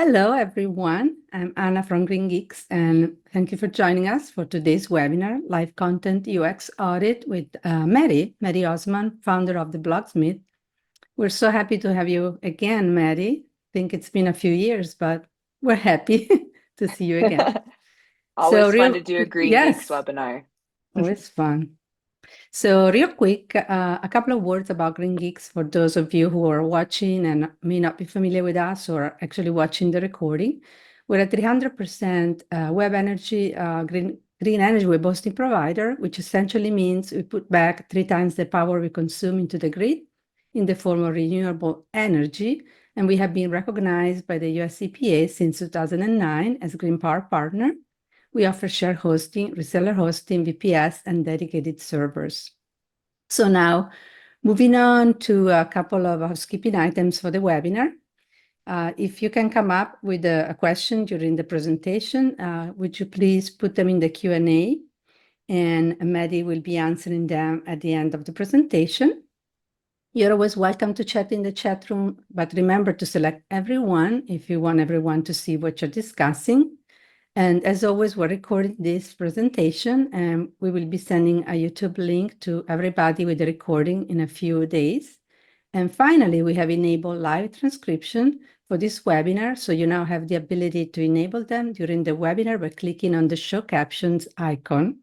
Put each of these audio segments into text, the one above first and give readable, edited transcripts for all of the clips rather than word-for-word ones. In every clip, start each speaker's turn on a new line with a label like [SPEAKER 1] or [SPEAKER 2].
[SPEAKER 1] Hello, everyone. I'm Anna from GreenGeeks, and thank you for joining us for today's webinar, Live Content UX Audit with Mary Osman, founder of the Blogsmith. We're so happy to have you again, Mary. I think it's been a few years, but we're happy to see you again.
[SPEAKER 2] Always fun to do a GreenGeeks webinar.
[SPEAKER 1] Always fun. So real quick, a couple of words about GreenGeeks for those of you who are watching and may not be familiar with us or actually watching the recording. We're a 300% web energy, green energy web hosting provider, which essentially means we put back 3 times the power we consume into the grid in the form of renewable energy. And we have been recognized by the US EPA since 2009 as Green Power Partner. We offer shared hosting, reseller hosting, VPS, and dedicated servers. So now, moving on to a couple of housekeeping items for the webinar. If you can come up with a question during the presentation, would you please put them in the Q&A, and Maddie will be answering them at the end of the presentation. You're always welcome to chat in the chat room, but remember to select everyone if you want everyone to see what you're discussing. And as always, we're recording this presentation, and we will be sending a YouTube link to everybody with the recording in a few days. And finally, we have enabled live transcription for this webinar, so you now have the ability to enable them during the webinar by clicking on the show captions icon.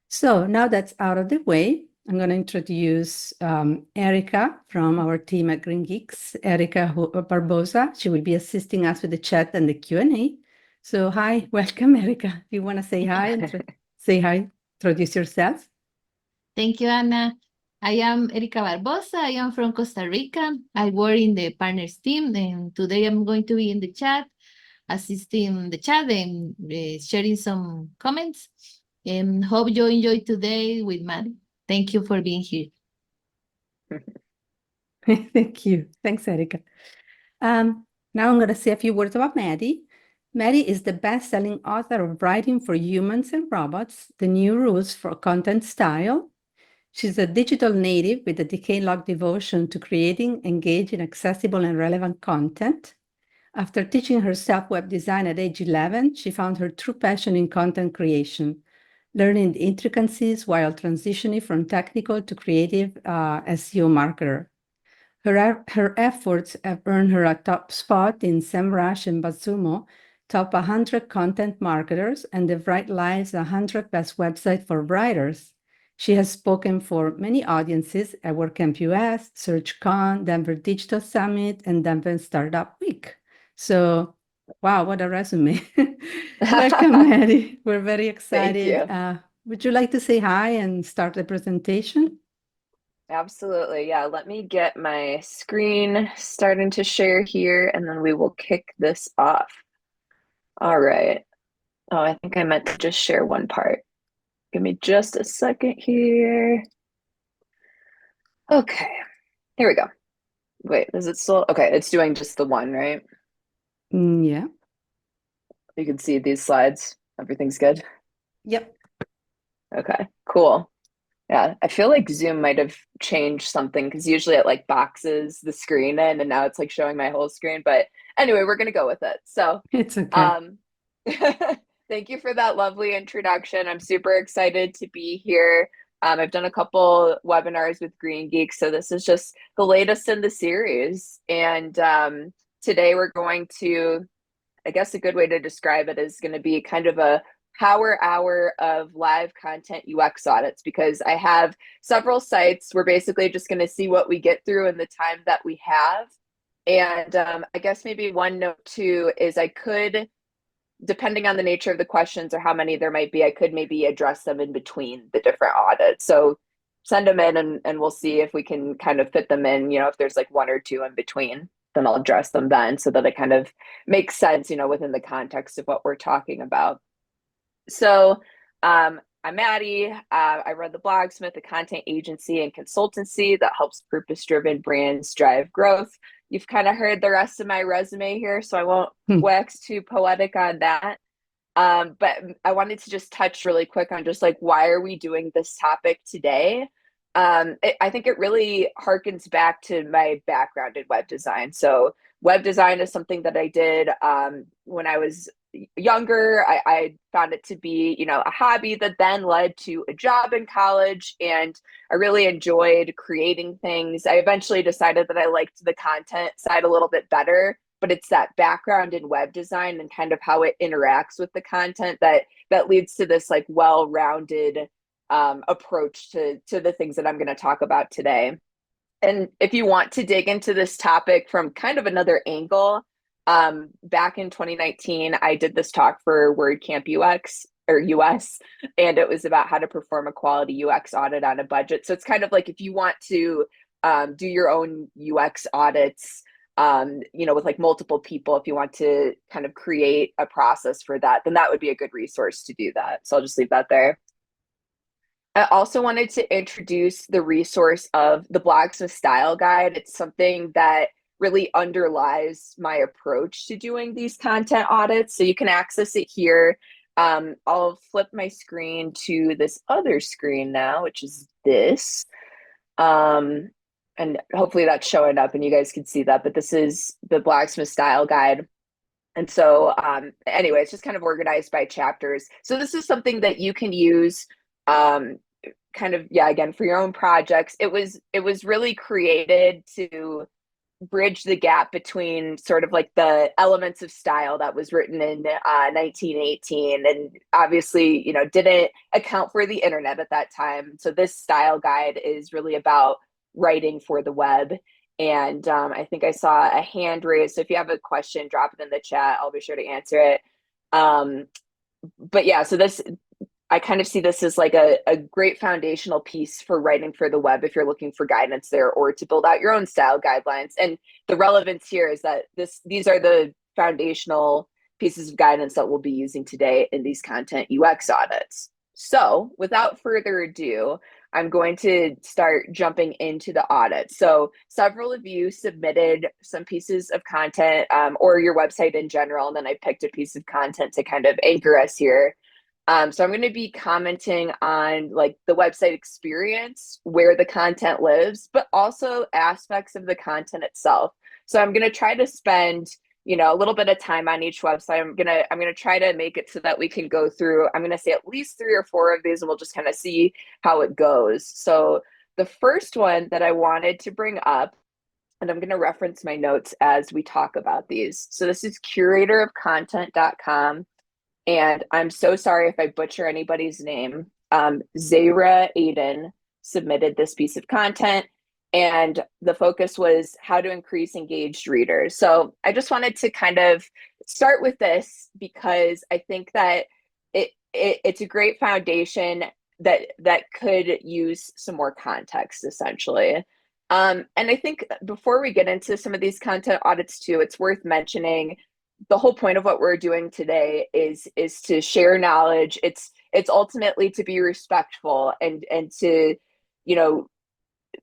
[SPEAKER 1] So now that's out of the way, I'm going to introduce Erica from our team at GreenGeeks, Erica Barbosa. She will be assisting us with the chat and the Q&A. So hi, welcome, Erica. Do you want to say hi and say hi, introduce yourself?
[SPEAKER 3] Thank you, Anna. I am Erica Barbosa. I am from Costa Rica. I work in the partners team, and today I'm going to be in the chat, assisting the chat and sharing some comments. And hope you enjoy today with Maddie. Thank you for being here.
[SPEAKER 1] Thank you. Thanks, Erica. Now I'm going to say a few words about Maddie. Maddie is the best-selling author of Writing for Humans and Robots, The New Rules for Content Style. She's a digital native with a decade-long devotion to creating, engaging, accessible, and relevant content. After teaching herself web design at age 11, she found her true passion in content creation, learning the intricacies while transitioning from technical to creative SEO marketer. Her efforts have earned her a top spot in SEMrush and BuzzSumo, top 100 content marketers, and the Write Live's 100 best websites for writers. She has spoken for many audiences at WordCamp US, SearchCon, Denver Digital Summit, and Denver Startup Week. So, wow, what a resume. Welcome, Maddie. We're very excited.
[SPEAKER 2] Thank you.
[SPEAKER 1] Would you like to say hi and start the presentation?
[SPEAKER 2] Absolutely. Yeah, let me get my screen starting to share here, and then we will kick this off. All right. Oh, I think I meant to just share one part. Give me just a second here. Okay, here we go. Wait, is it still? Okay, it's doing just the one, right?
[SPEAKER 1] Yeah.
[SPEAKER 2] You can see these slides. Everything's good?
[SPEAKER 1] Yep.
[SPEAKER 2] Okay, cool. Yeah, I feel like Zoom might have changed something because usually it like boxes the screen in, and now it's like showing my whole screen. But anyway, we're gonna go with it. So,
[SPEAKER 1] It's okay.
[SPEAKER 2] thank you for that lovely introduction. I'm super excited to be here. I've done a couple webinars with GreenGeeks, so this is just the latest in the series. And today we're going to, I guess a good way to describe it is going to be kind of a power hour of live content UX audits, because I have several sites. We're basically just going to see what we get through in the time that we have. And I guess maybe one note too is I could, depending on the nature of the questions or how many there might be, I could maybe address them in between the different audits. So send them in and we'll see if we can kind of fit them in, if there's like one or two in between, then I'll address them then so that it kind of makes sense, within the context of what we're talking about. So I'm Maddie. I run the Blogsmith, a content agency and consultancy that helps purpose-driven brands drive growth. You've kind of heard the rest of my resume here, so I won't wax too poetic on that. But I wanted to just touch really quick on just like, why are we doing this topic today? I think it really harkens back to my background in web design. So web design is something that I did when I was younger. I found it to be, a hobby that then led to a job in college, and I really enjoyed creating things. I eventually decided that I liked the content side a little bit better, but it's that background in web design and kind of how it interacts with the content that leads to this like well-rounded approach to the things that I'm going to talk about today. And if you want to dig into this topic from kind of another angle, back in 2019, I did this talk for WordCamp UX or US, and it was about how to perform a quality UX audit on a budget. So it's kind of like if you want to do your own UX audits, with like multiple people, if you want to kind of create a process for that, then that would be a good resource to do that. So I'll just leave that there. I also wanted to introduce the resource of the Blogsmith Style Guide. It's something that really underlies my approach to doing these content audits. So you can access it here. I'll flip my screen to this other screen now, which is this. And hopefully that's showing up and you guys can see that, but this is the Blogsmith Style Guide. And so anyway, it's just kind of organized by chapters. So this is something that you can use kind of, again, for your own projects. It was really created to bridge the gap between sort of like the elements of style that was written in 1918 and obviously, didn't account for the internet at that time. So this style guide is really about writing for the web. And I think I saw a hand raised. So if you have a question, drop it in the chat. I'll be sure to answer it. But yeah, so I kind of see this as like a great foundational piece for writing for the web if you're looking for guidance there or to build out your own style guidelines. And the relevance here is that these are the foundational pieces of guidance that we'll be using today in these content UX audits. So without further ado, I'm going to start jumping into the audit. So several of you submitted some pieces of content or your website in general, and then I picked a piece of content to kind of anchor us here. So I'm going to be commenting on like the website experience, where the content lives, but also aspects of the content itself. So I'm going to try to spend, a little bit of time on each website. I'm going to try to make it so that we can go through, I'm going to say at least 3 or 4 of these, and we'll just kind of see how it goes. So the first one that I wanted to bring up, and I'm going to reference my notes as we talk about these. So this is curatorofcontent.com. And I'm so sorry if I butcher anybody's name. Zaira Aiden submitted this piece of content, and the focus was how to increase engaged readers. So I just wanted to kind of start with this because I think that it's a great foundation that could use some more context, essentially. And I think before we get into some of these content audits too, it's worth mentioning the whole point of what we're doing today is to share knowledge. It's ultimately to be respectful and to,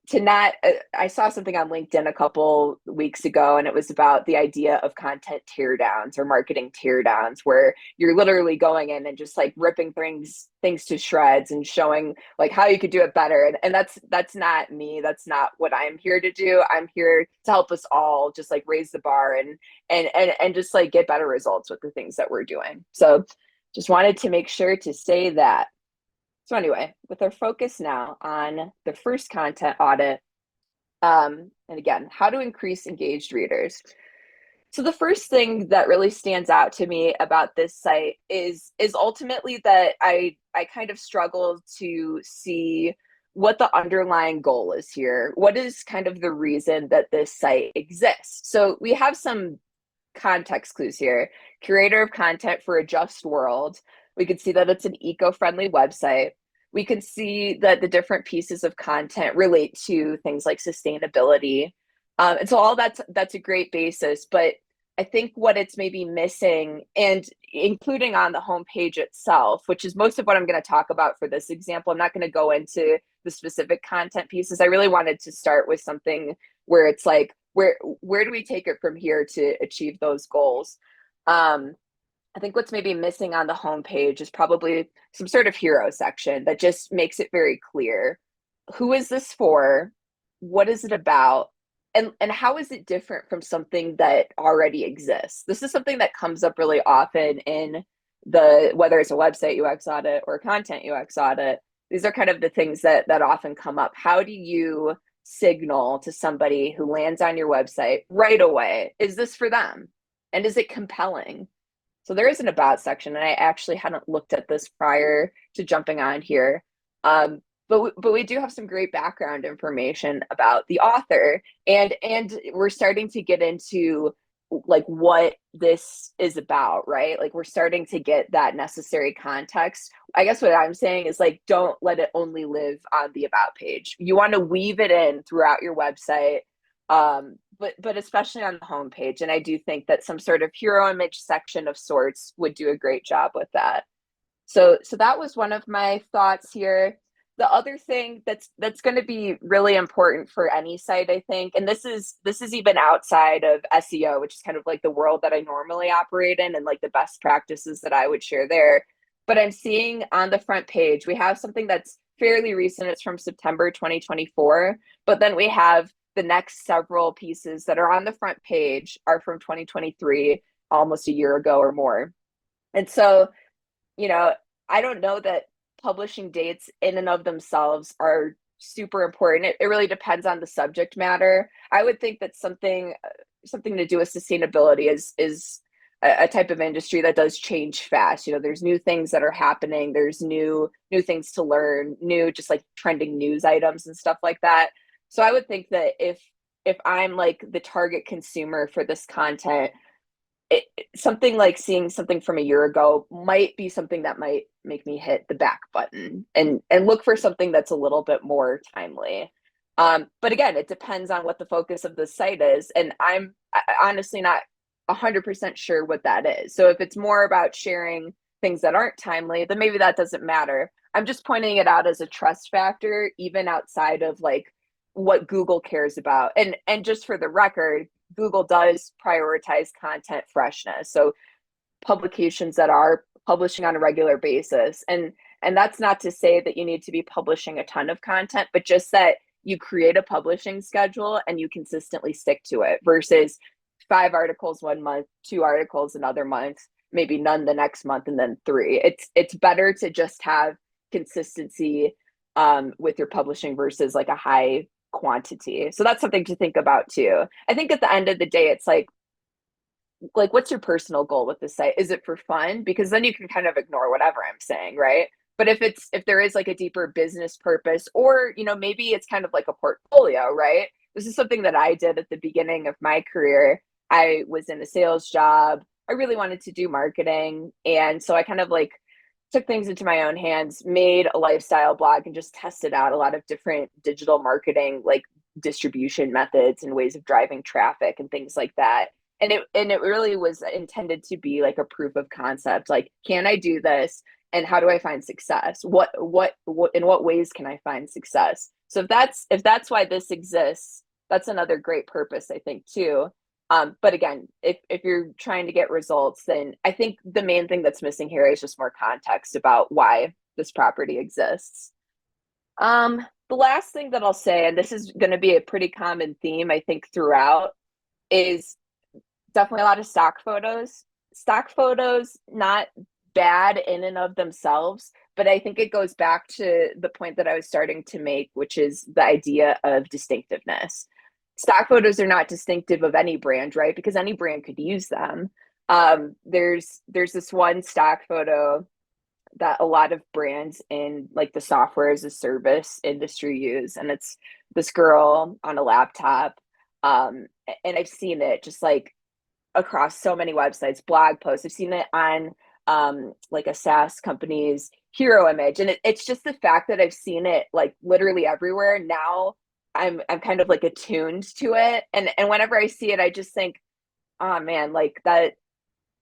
[SPEAKER 2] to not, I saw something on LinkedIn a couple weeks ago, and it was about the idea of content teardowns or marketing teardowns, where you're literally going in and just like ripping things to shreds and showing like how you could do it better. And that's not me. That's not what I'm here to do. I'm here to help us all just like raise the bar and just like get better results with the things that we're doing. So just wanted to make sure to say that. So anyway, with our focus now on the first content audit, and again, how to increase engaged readers. So the first thing that really stands out to me about this site is ultimately that I kind of struggle to see what the underlying goal is here. What is kind of the reason that this site exists? So we have some context clues here. Curator of content for a just world. We can see that it's an eco-friendly website. We can see that the different pieces of content relate to things like sustainability. And so all that's a great basis, but I think what it's maybe missing, and including on the homepage itself, which is most of what I'm going to talk about for this example, I'm not going to go into the specific content pieces. I really wanted to start with something where it's like, where do we take it from here to achieve those goals? I think what's maybe missing on the homepage is probably some sort of hero section that just makes it very clear who is this for? What is it about? And how is it different from something that already exists? This is something that comes up really often in whether it's a website UX audit or a content UX audit. These are kind of the things that often come up. How do you signal to somebody who lands on your website right away, is this for them? And is it compelling? So there is an about section, and I actually hadn't looked at this prior to jumping on here. But we do have some great background information about the author, and we're starting to get into like what this is about, right? Like we're starting to get that necessary context. I guess what I'm saying is like, don't let it only live on the about page. You want to weave it in throughout your website, but especially on the homepage. And I do think that some sort of hero image section of sorts would do a great job with that. So that was one of my thoughts here. The other thing that's going to be really important for any site, I think, and this is even outside of SEO, which is kind of like the world that I normally operate in and like the best practices that I would share there. But I'm seeing on the front page, we have something that's fairly recent. It's from September 2024. But then we have the next several pieces that are on the front page are from 2023, almost a year ago or more. And so, I don't know that publishing dates in and of themselves are super important. It really depends on the subject matter. I would think that something to do with sustainability is a type of industry that does change fast. There's new things that are happening. There's new things to learn, new just like trending news items and stuff like that. So I would think that if I'm like the target consumer for this content, something like seeing something from a year ago might be something that might make me hit the back button and look for something that's a little bit more timely. But again, it depends on what the focus of the site is. And I'm honestly not 100% sure what that is. So if it's more about sharing things that aren't timely, then maybe that doesn't matter. I'm just pointing it out as a trust factor, even outside of like what Google cares about. And just for the record, Google does prioritize content freshness. So publications that are publishing on a regular basis. And that's not to say that you need to be publishing a ton of content, but just that you create a publishing schedule and you consistently stick to it versus 5 articles one month, 2 articles another month, maybe none the next month, and then 3. It's better to just have consistency with your publishing versus like a high quantity. So that's something to think about too. I think at the end of the day, it's like what's your personal goal with the site? Is it for fun? Because then you can kind of ignore whatever I'm saying, right? But if there is like a deeper business purpose, or maybe it's kind of like a portfolio, right? This is something that I did at the beginning of my career. I was in a sales job. I really wanted to do marketing, and so I kind of like took things into my own hands, made a lifestyle blog, and just tested out a lot of different digital marketing, like distribution methods and ways of driving traffic and things like that. And it really was intended to be like a proof of concept. Like, can I do this? And how do I find success? What in what ways can I find success? So if that's why this exists, that's another great purpose, I think, too. But again, if you're trying to get results, then I think the main thing that's missing here is just more context about why this property exists. The last thing that I'll say, and this is going to be a pretty common theme, I think, throughout, is definitely a lot of stock photos. Stock photos, not bad in and of themselves, but I think it goes back to the point that I was starting to make, which is the idea of distinctiveness. Stock photos are not distinctive of any brand, right? Because any brand could use them. There's this one stock photo that a lot of brands in like the software as a service industry use, and it's this girl on a laptop. And I've seen it just like across so many websites, blog posts. I've seen it on like a SaaS company's hero image, and it's just the fact that I've seen it like literally everywhere. Now I'm kind of like attuned to it, and whenever I see it, I just think, oh man, like that.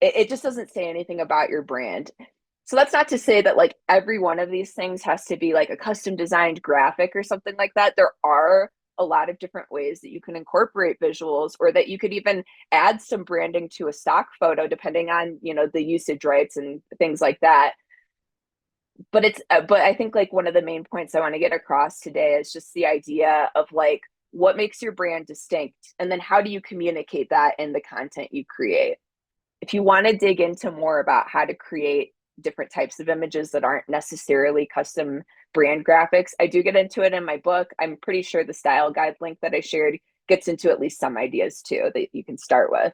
[SPEAKER 2] It just doesn't say anything about your brand. So that's not to say that like every one of these things has to be like a custom designed graphic or something like that. There are a lot of different ways that you can incorporate visuals, or that you could even add some branding to a stock photo depending on, the usage rights and things like that. but I think like one of the main points I want to get across today is just the idea of like what makes your brand distinct, and then how do you communicate that in the content you create. If you want to dig into more about how to create different types of images that aren't necessarily custom brand graphics, I do get into it in my book. I'm pretty sure the style guide link that I shared gets into at least some ideas too that you can start with.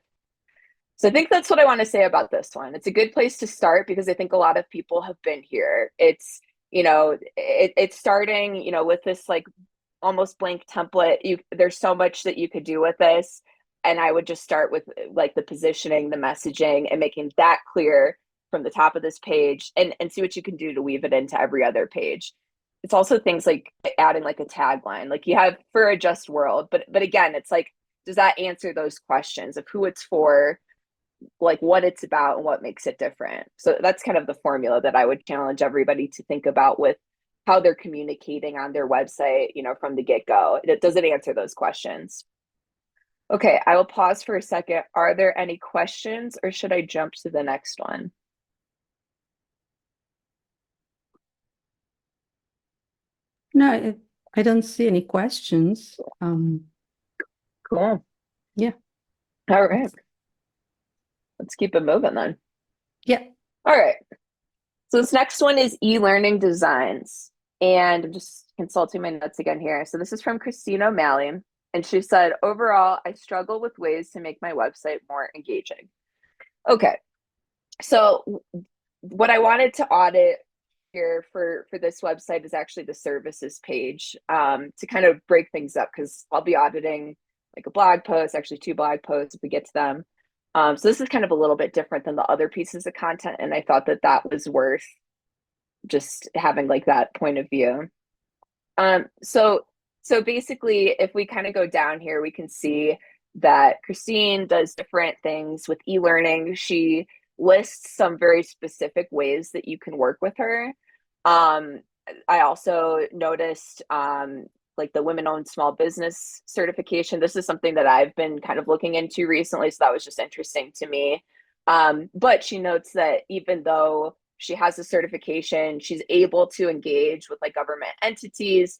[SPEAKER 2] So I think that's what I want to say about this one. It's a good place to start because I think a lot of people have been here. It's starting, with this like almost blank template. There's so much that you could do with this. And I would just start with like the positioning, the messaging, and making that clear from the top of this page, and see what you can do to weave it into every other page. It's also things like adding like a tagline, like you have for a just world, but again, it's like, does that answer those questions of who it's for, like what it's about and what makes it different? So that's kind of the formula that I would challenge everybody to think about with how they're communicating on their website, from the get-go. Does it answer those questions? Okay, I will pause for a second. Are there any questions, or should I jump to the next one?
[SPEAKER 1] No, I don't see any questions.
[SPEAKER 2] Cool.
[SPEAKER 1] Yeah.
[SPEAKER 2] All right. Let's keep it moving then.
[SPEAKER 1] Yeah.
[SPEAKER 2] All right. So this next one is e-learning designs. And I'm just consulting my notes again here. So this is from Christine O'Malley. And she said, overall, I struggle with ways to make my website more engaging. Okay. So what I wanted to audit here for this website is actually the services page, to kind of break things up, because I'll be auditing like a blog post, actually 2 blog posts if we get to them. So this is kind of a little bit different than the other pieces of content, and I thought that was worth just having like that point of view. So basically, if we kind of go down here, we can see that Christine does different things with e-learning. She lists some very specific ways that you can work with her. I also noticed like the women-owned small business certification. This is something that I've been kind of looking into recently, so that was just interesting to me. But she notes that even though she has a certification, she's able to engage with like government entities.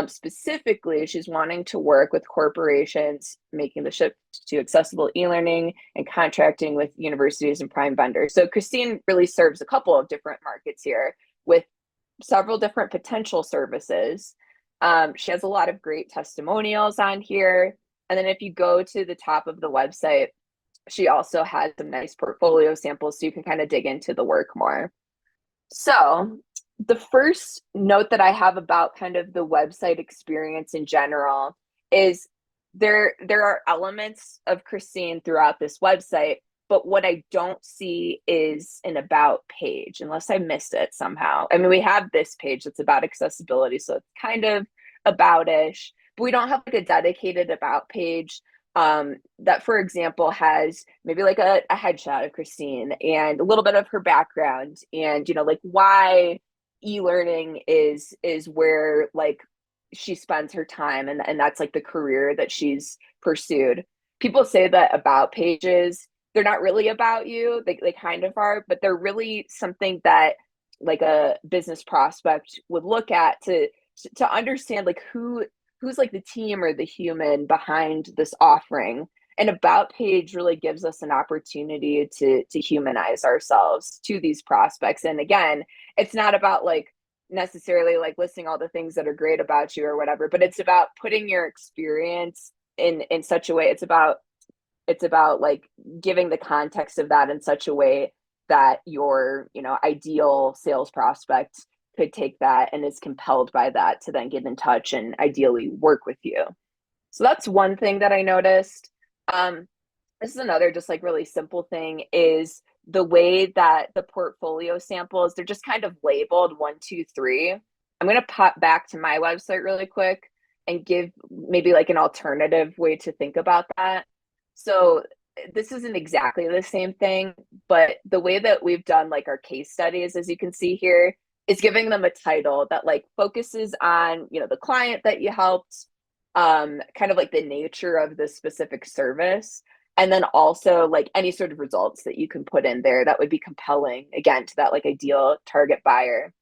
[SPEAKER 2] Specifically, she's wanting to work with corporations, making the shift to accessible e-learning and contracting with universities and prime vendors. So Christine really serves a couple of different markets here with several different potential services. She has a lot of great testimonials on here. And then if you go to the top of the website, she also has some nice portfolio samples so you can kind of dig into the work more. So the first note that I have about kind of the website experience in general is there are elements of Christine throughout this website, but what I don't see is an about page, unless I missed it somehow. I mean, we have this page that's about accessibility, so it's kind of about-ish, but we don't have like a dedicated about page. That, for example, has maybe like a headshot of Christine and a little bit of her background, and like why e-learning is where like she spends her time, and that's like the career that she's pursued. People say that about pages, they're not really about you. They kind of are, but they're really something that like a business prospect would look at to understand like who's like the team or the human behind this offering. An about page really gives us an opportunity to humanize ourselves to these prospects. And again, it's not about like necessarily like listing all the things that are great about you or whatever, but it's about putting your experience in such a way. It's about like giving the context of that in such a way that your ideal sales prospect could take that and is compelled by that to then get in touch and ideally work with you. So that's one thing that I noticed. This is another just like really simple thing is the way that the portfolio samples, they're just kind of labeled 1, 2, 3. I'm going to pop back to my website really quick and give maybe like an alternative way to think about that. So this isn't exactly the same thing, but the way that we've done like our case studies, as you can see here, is giving them a title that like focuses on, the client that you helped, kind of like the nature of the specific service, and then also like any sort of results that you can put in there that would be compelling, again, to that like ideal target buyer.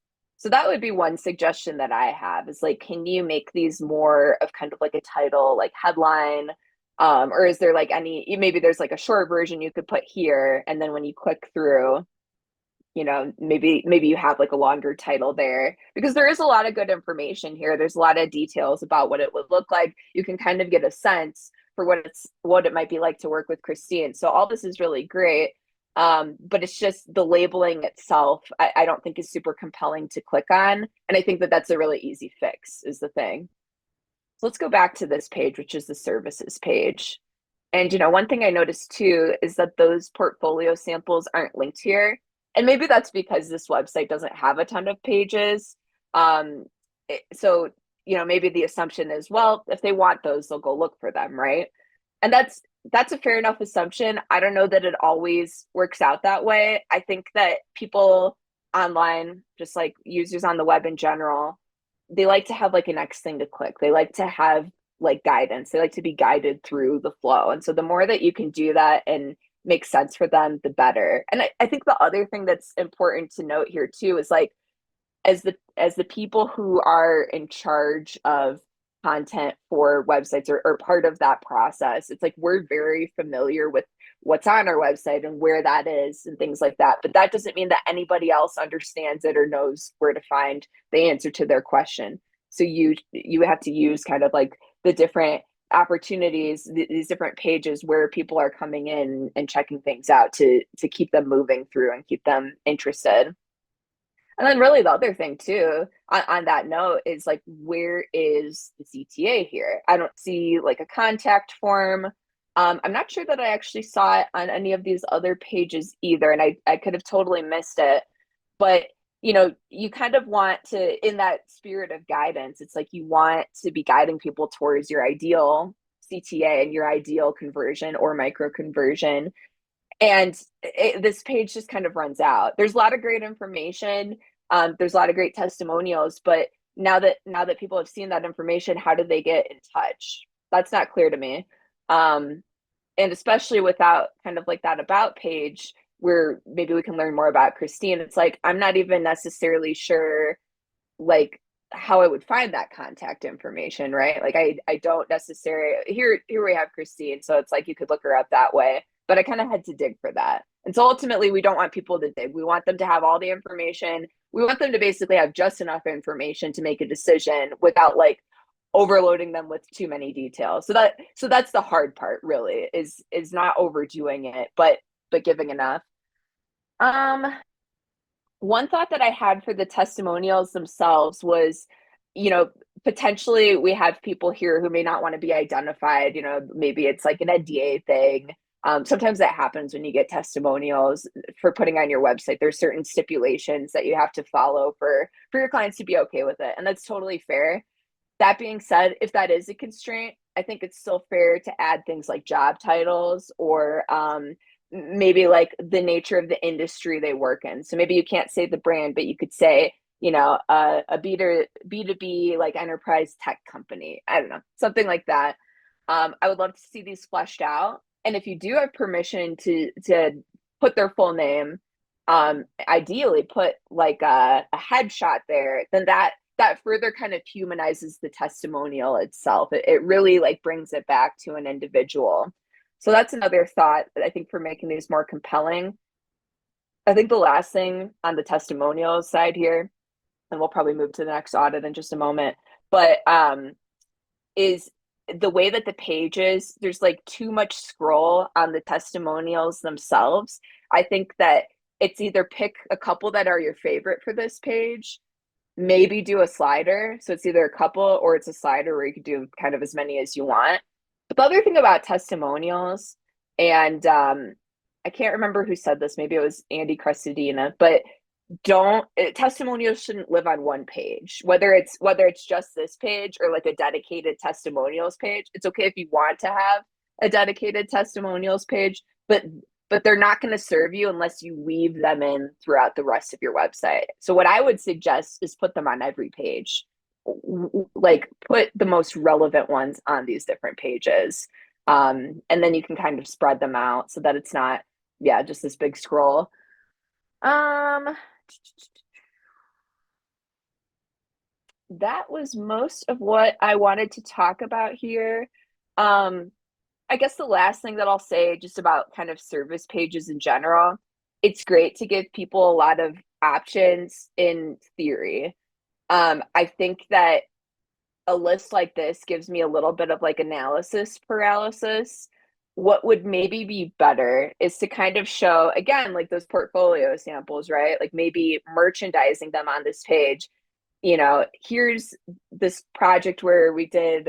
[SPEAKER 2] So that would be one suggestion that I have is like, can you make these more of kind of like a title, like headline? Or is there like maybe there's like a short version you could put here, and then when you click through, maybe you have like a longer title there, because there is a lot of good information here. There's a lot of details about what it would look like. You can kind of get a sense for what it might be like to work with Christine. So all this is really great. But it's just the labeling itself, I don't think is super compelling to click on. And I think that that's a really easy fix is the thing. So let's go back to this page, which is the services page. And, one thing I noticed too is that those portfolio samples aren't linked here. And maybe that's because this website doesn't have a ton of pages. So, maybe the assumption is, well, if they want those, they'll go look for them, right? And that's a fair enough assumption. I don't know that it always works out that way. I think that people online, just like users on the web in general, they like to have like a next thing to click. They like to have like guidance. They like to be guided through the flow. And so the more that you can do that and make sense for them, the better. And I think the other thing that's important to note here too is like, as the people who are in charge of content for websites or part of that process, it's like we're very familiar with what's on our website and where that is and things like that. But that doesn't mean that anybody else understands it or knows where to find the answer to their question. So you have to use kind of like the different opportunities, these different pages where people are coming in and checking things out to keep them moving through and keep them interested. And then really the other thing too, on that note, is like, where is the CTA here? I don't see like a contact form. I'm not sure that I actually saw it on any of these other pages either. And I could have totally missed it. But, you kind of want to, in that spirit of guidance, it's like you want to be guiding people towards your ideal CTA and your ideal conversion or micro conversion. And this page just kind of runs out. There's a lot of great information. There's a lot of great testimonials, but now that people have seen that information, how do they get in touch? That's not clear to me. And especially without kind of like that about page where maybe we can learn more about Christine. It's like, I'm not even necessarily sure like how I would find that contact information, right? Like I don't necessarily here we have Christine. So it's like you could look her up that way, but I kind of had to dig for that. And so ultimately we don't want people to dig. We want them to have all the information. We want them to basically have just enough information to make a decision without like overloading them with too many details. So that's the hard part really is not overdoing it, but giving enough. One thought that I had for the testimonials themselves was, potentially we have people here who may not want to be identified. Maybe it's like an NDA thing. Sometimes that happens when you get testimonials for putting on your website. There's certain stipulations that you have to follow for your clients to be okay with it. And that's totally fair. That being said, if that is a constraint, I think it's still fair to add things like job titles or maybe like the nature of the industry they work in. So maybe you can't say the brand, but you could say, a B2B like enterprise tech company. I don't know, something like that. I would love to see these fleshed out. And if you do have permission to put their full name, ideally put like a headshot there, then that further kind of humanizes the testimonial itself. It really like brings it back to an individual. So that's another thought I think for making these more compelling. I think the last thing on the testimonial side here, and we'll probably move to the next audit in just a moment, but is the way that the pages, there's like too much scroll on the testimonials themselves. I think that it's either pick a couple that are your favorite for this page, maybe do a slider. So it's either a couple or it's a slider where you could do kind of as many as you want. But the other thing about testimonials, and I can't remember who said this, maybe it was Andy Crestodina, but testimonials shouldn't live on one page, whether it's just this page or like a dedicated testimonials page. It's okay if you want to have a dedicated testimonials page, but they're not going to serve you unless you weave them in throughout the rest of your website. So what I would suggest is put them on every page, like put the most relevant ones on these different pages. And then you can kind of spread them out so that it's not, just this big scroll. that was most of what I wanted to talk about here. I guess the last thing that I'll say just about kind of service pages in general, it's great to give people a lot of options in theory. I think that a list like this gives me a little bit of like analysis paralysis. What would maybe be better is to kind of show, again, like those portfolio samples, right? Like maybe merchandising them on this page. Here's this project where we did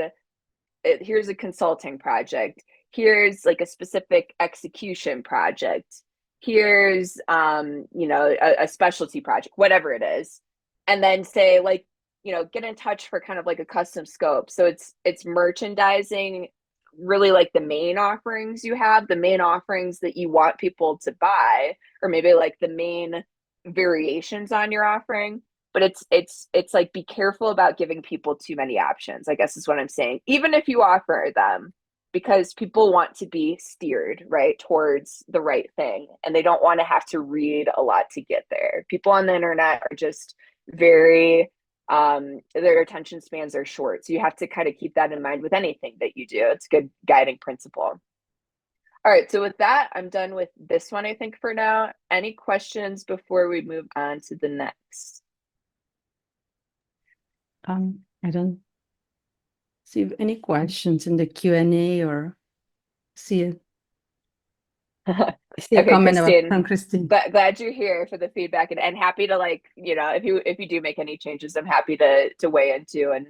[SPEAKER 2] it, here's a consulting project. Here's like a specific execution project. Here's a specialty project, whatever it is. And then say like, get in touch for kind of like a custom scope. So it's merchandising really like the main offerings you have, the main offerings that you want people to buy, or maybe like the main variations on your offering. But it's like, be careful about giving people too many options, I guess is what I'm saying, even if you offer them, because people want to be steered right towards the right thing, and they don't want to have to read a lot to get there. People on the internet are just very their attention spans are short, so you have to kind of keep that in mind with anything that you do. It's a good guiding principle. All right, so with that, I'm done with this one, I think, for now. Any questions before we move on to the next?
[SPEAKER 1] I don't see any questions in the Q&A or see it. I see a
[SPEAKER 2] Okay,
[SPEAKER 1] comment
[SPEAKER 2] Christine,
[SPEAKER 1] from Christine.
[SPEAKER 2] glad you're here for the feedback, and happy to, like, if you do make any changes, I'm happy to weigh in too, and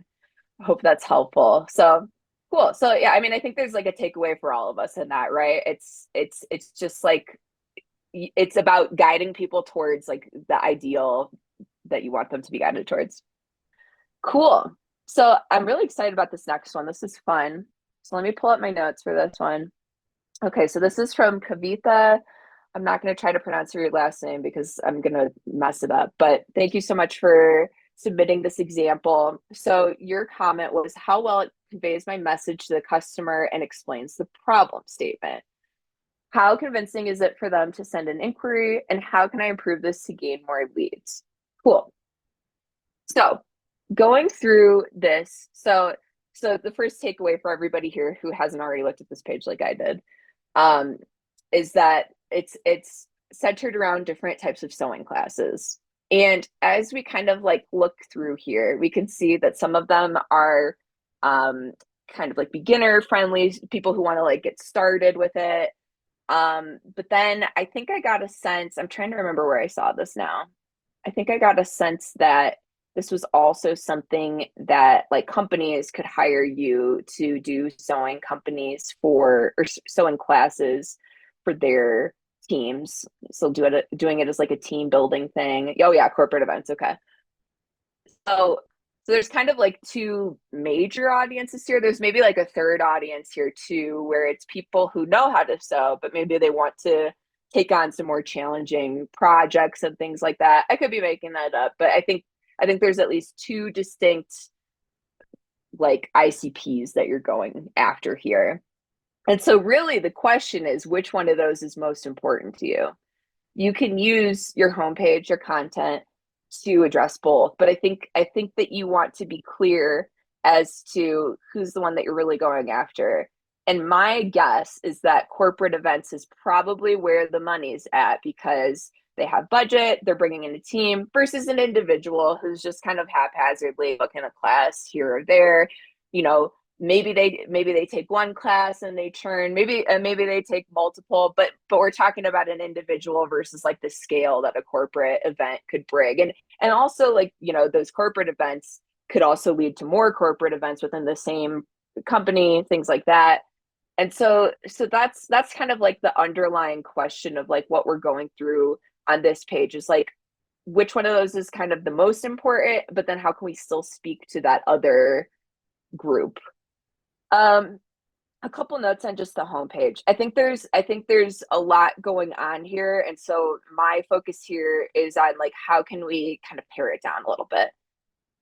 [SPEAKER 2] hope that's helpful. So cool. So yeah, I mean, I think there's like a takeaway for all of us in that, right? It's just like, it's about guiding people towards like the ideal that you want them to be guided towards. Cool. So I'm really excited about this next one. This is fun. So let me pull up my notes for this one. Okay, so this is from Kavitha. I'm not going to try to pronounce your last name because I'm going to mess it up, but thank you so much for submitting this example. So your comment was how well it conveys my message to the customer and explains the problem statement. How convincing is it for them to send an inquiry, and how can I improve this to gain more leads? Cool. So going through this, so the first takeaway for everybody here who hasn't already looked at this page like I did, is that it's centered around different types of sewing classes. And as we kind of like look through here, we can see that some of them are kind of like beginner friendly, people who want to like get started with it. But then I think I got a sense, I'm trying to remember where I saw this now. I think I got a sense that this was also something that like companies could hire you to do sewing companies for, or sewing classes for their teams. So doing it as like a team building thing. Oh yeah, corporate events. Okay. So there's kind of like two major audiences here. There's maybe like a third audience here too, where it's people who know how to sew, but maybe they want to take on some more challenging projects and things like that. I could be making that up, but I think there's at least two distinct like ICPs that you're going after here. And so really the question is, which one of those is most important to you? You can use your homepage, your content to address both, but I think that you want to be clear as to who's the one that you're really going after. And my guess is that corporate events is probably where the money's at, because they have budget, they're bringing in a team, versus an individual who's just kind of haphazardly booking a class here or there. Maybe they take one class and they churn, maybe they take multiple, but we're talking about an individual versus like the scale that a corporate event could bring. And also, like, those corporate events could also lead to more corporate events within the same company, things like that. And so that's kind of like the underlying question of like what we're going through on this page is like, which one of those is kind of the most important, but then how can we still speak to that other group? A couple notes on just the homepage. I think there's a lot going on here, and so my focus here is on like how can we kind of pare it down a little bit.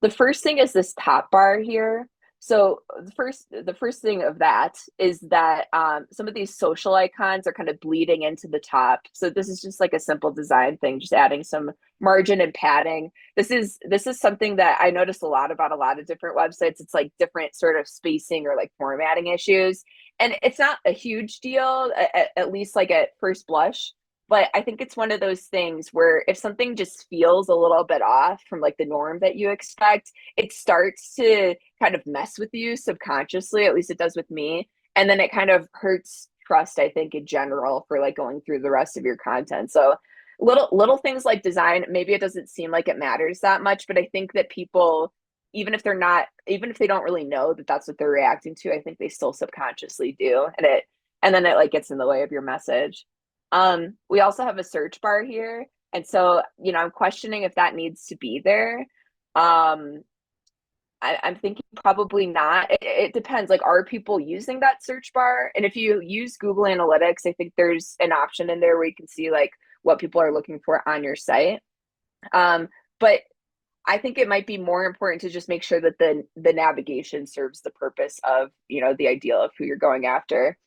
[SPEAKER 2] The first thing is this top bar here. So the first thing of that is that some of these social icons are kind of bleeding into the top. So this is just like a simple design thing, just adding some margin and padding. This is something that I notice a lot about a lot of different websites. It's like different sort of spacing or like formatting issues. And it's not a huge deal, at least like at first blush. But I think it's one of those things where if something just feels a little bit off from like the norm that you expect, it starts to kind of mess with you subconsciously, at least it does with me. And then it kind of hurts trust, I think, in general for like going through the rest of your content. So little things like design, maybe it doesn't seem like it matters that much, but I think that people, even if they don't really know that that's what they're reacting to, I think they still subconsciously do. And then it like gets in the way of your message. We also have a search bar here. And so, I'm questioning if that needs to be there. I'm thinking probably not. It depends. Like, are people using that search bar? And if you use Google Analytics, I think there's an option in there where you can see like what people are looking for on your site. But I think it might be more important to just make sure that the navigation serves the purpose of, the ideal of who you're going after.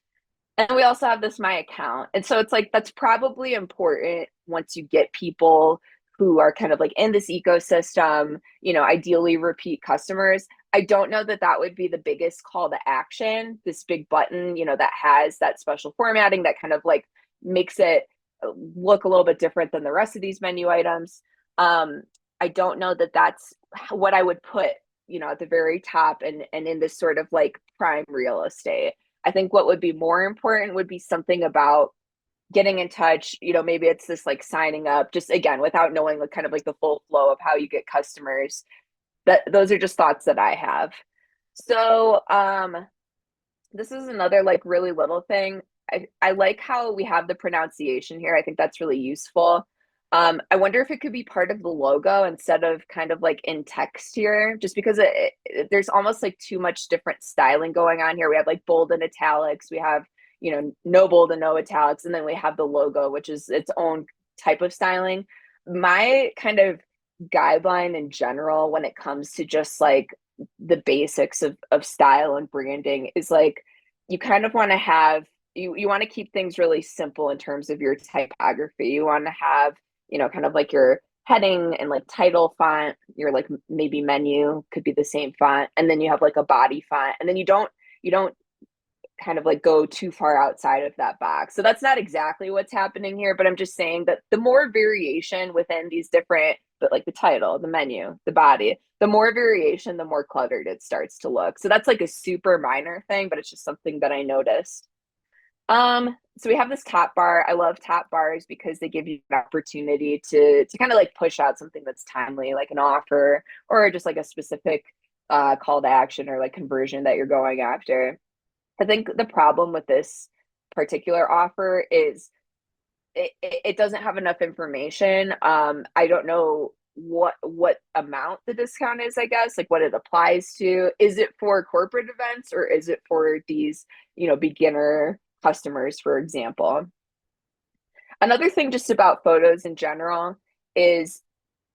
[SPEAKER 2] And we also have this My Account. And so it's like, that's probably important once you get people who are kind of like in this ecosystem, ideally repeat customers. I don't know that that would be the biggest call to action, this big button, that has that special formatting that kind of like makes it look a little bit different than the rest of these menu items. I don't know that that's what I would put, at the very top and in this sort of like prime real estate. I think what would be more important would be something about getting in touch, maybe it's this like signing up, just again, without knowing like kind of like the full flow of how you get customers. Those are just thoughts that I have. So this is another like really little thing. I like how we have the pronunciation here. I think that's really useful. I wonder if it could be part of the logo instead of kind of like in text here, just because there's almost like too much different styling going on here. We have like bold and italics. We have, no bold and no italics. And then we have the logo, which is its own type of styling. My kind of guideline in general when it comes to just like the basics of style and branding is like, you kind of want to have, you want to keep things really simple in terms of your typography. You want to have, kind of like your heading and like title font, your like maybe menu could be the same font. And then you have like a body font. And then you don't kind of like go too far outside of that box. So that's not exactly what's happening here, but I'm just saying that the more variation within these different, but like the title, the menu, the body, the more variation, the more cluttered it starts to look. So that's like a super minor thing, but it's just something that I noticed. So we have this top bar. I love top bars because they give you an opportunity to kind of like push out something that's timely, like an offer or just like a specific call to action or like conversion that you're going after. I think the problem with this particular offer is it doesn't have enough information. I don't know what amount the discount is, I guess, like what it applies to. Is it for corporate events or is it for these, beginner customers, for example? Another thing just about photos in general is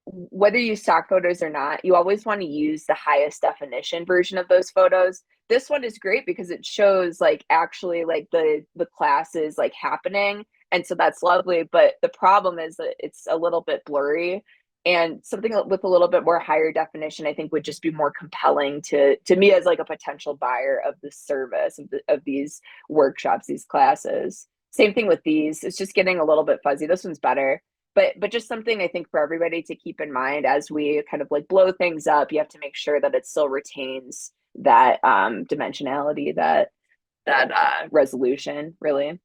[SPEAKER 2] whether you stock photos or not, you always want to use the highest definition version of those photos. This one is great because it shows like actually like the classes like happening. And so that's lovely. But the problem is that it's a little bit blurry, and something with a little bit more higher definition, I think would just be more compelling to me as like a potential buyer of this service, of these workshops, these classes. Same thing with these. It's just getting a little bit fuzzy. This one's better. But just something I think for everybody to keep in mind as we kind of like blow things up, you have to make sure that it still retains that dimensionality, that resolution, really.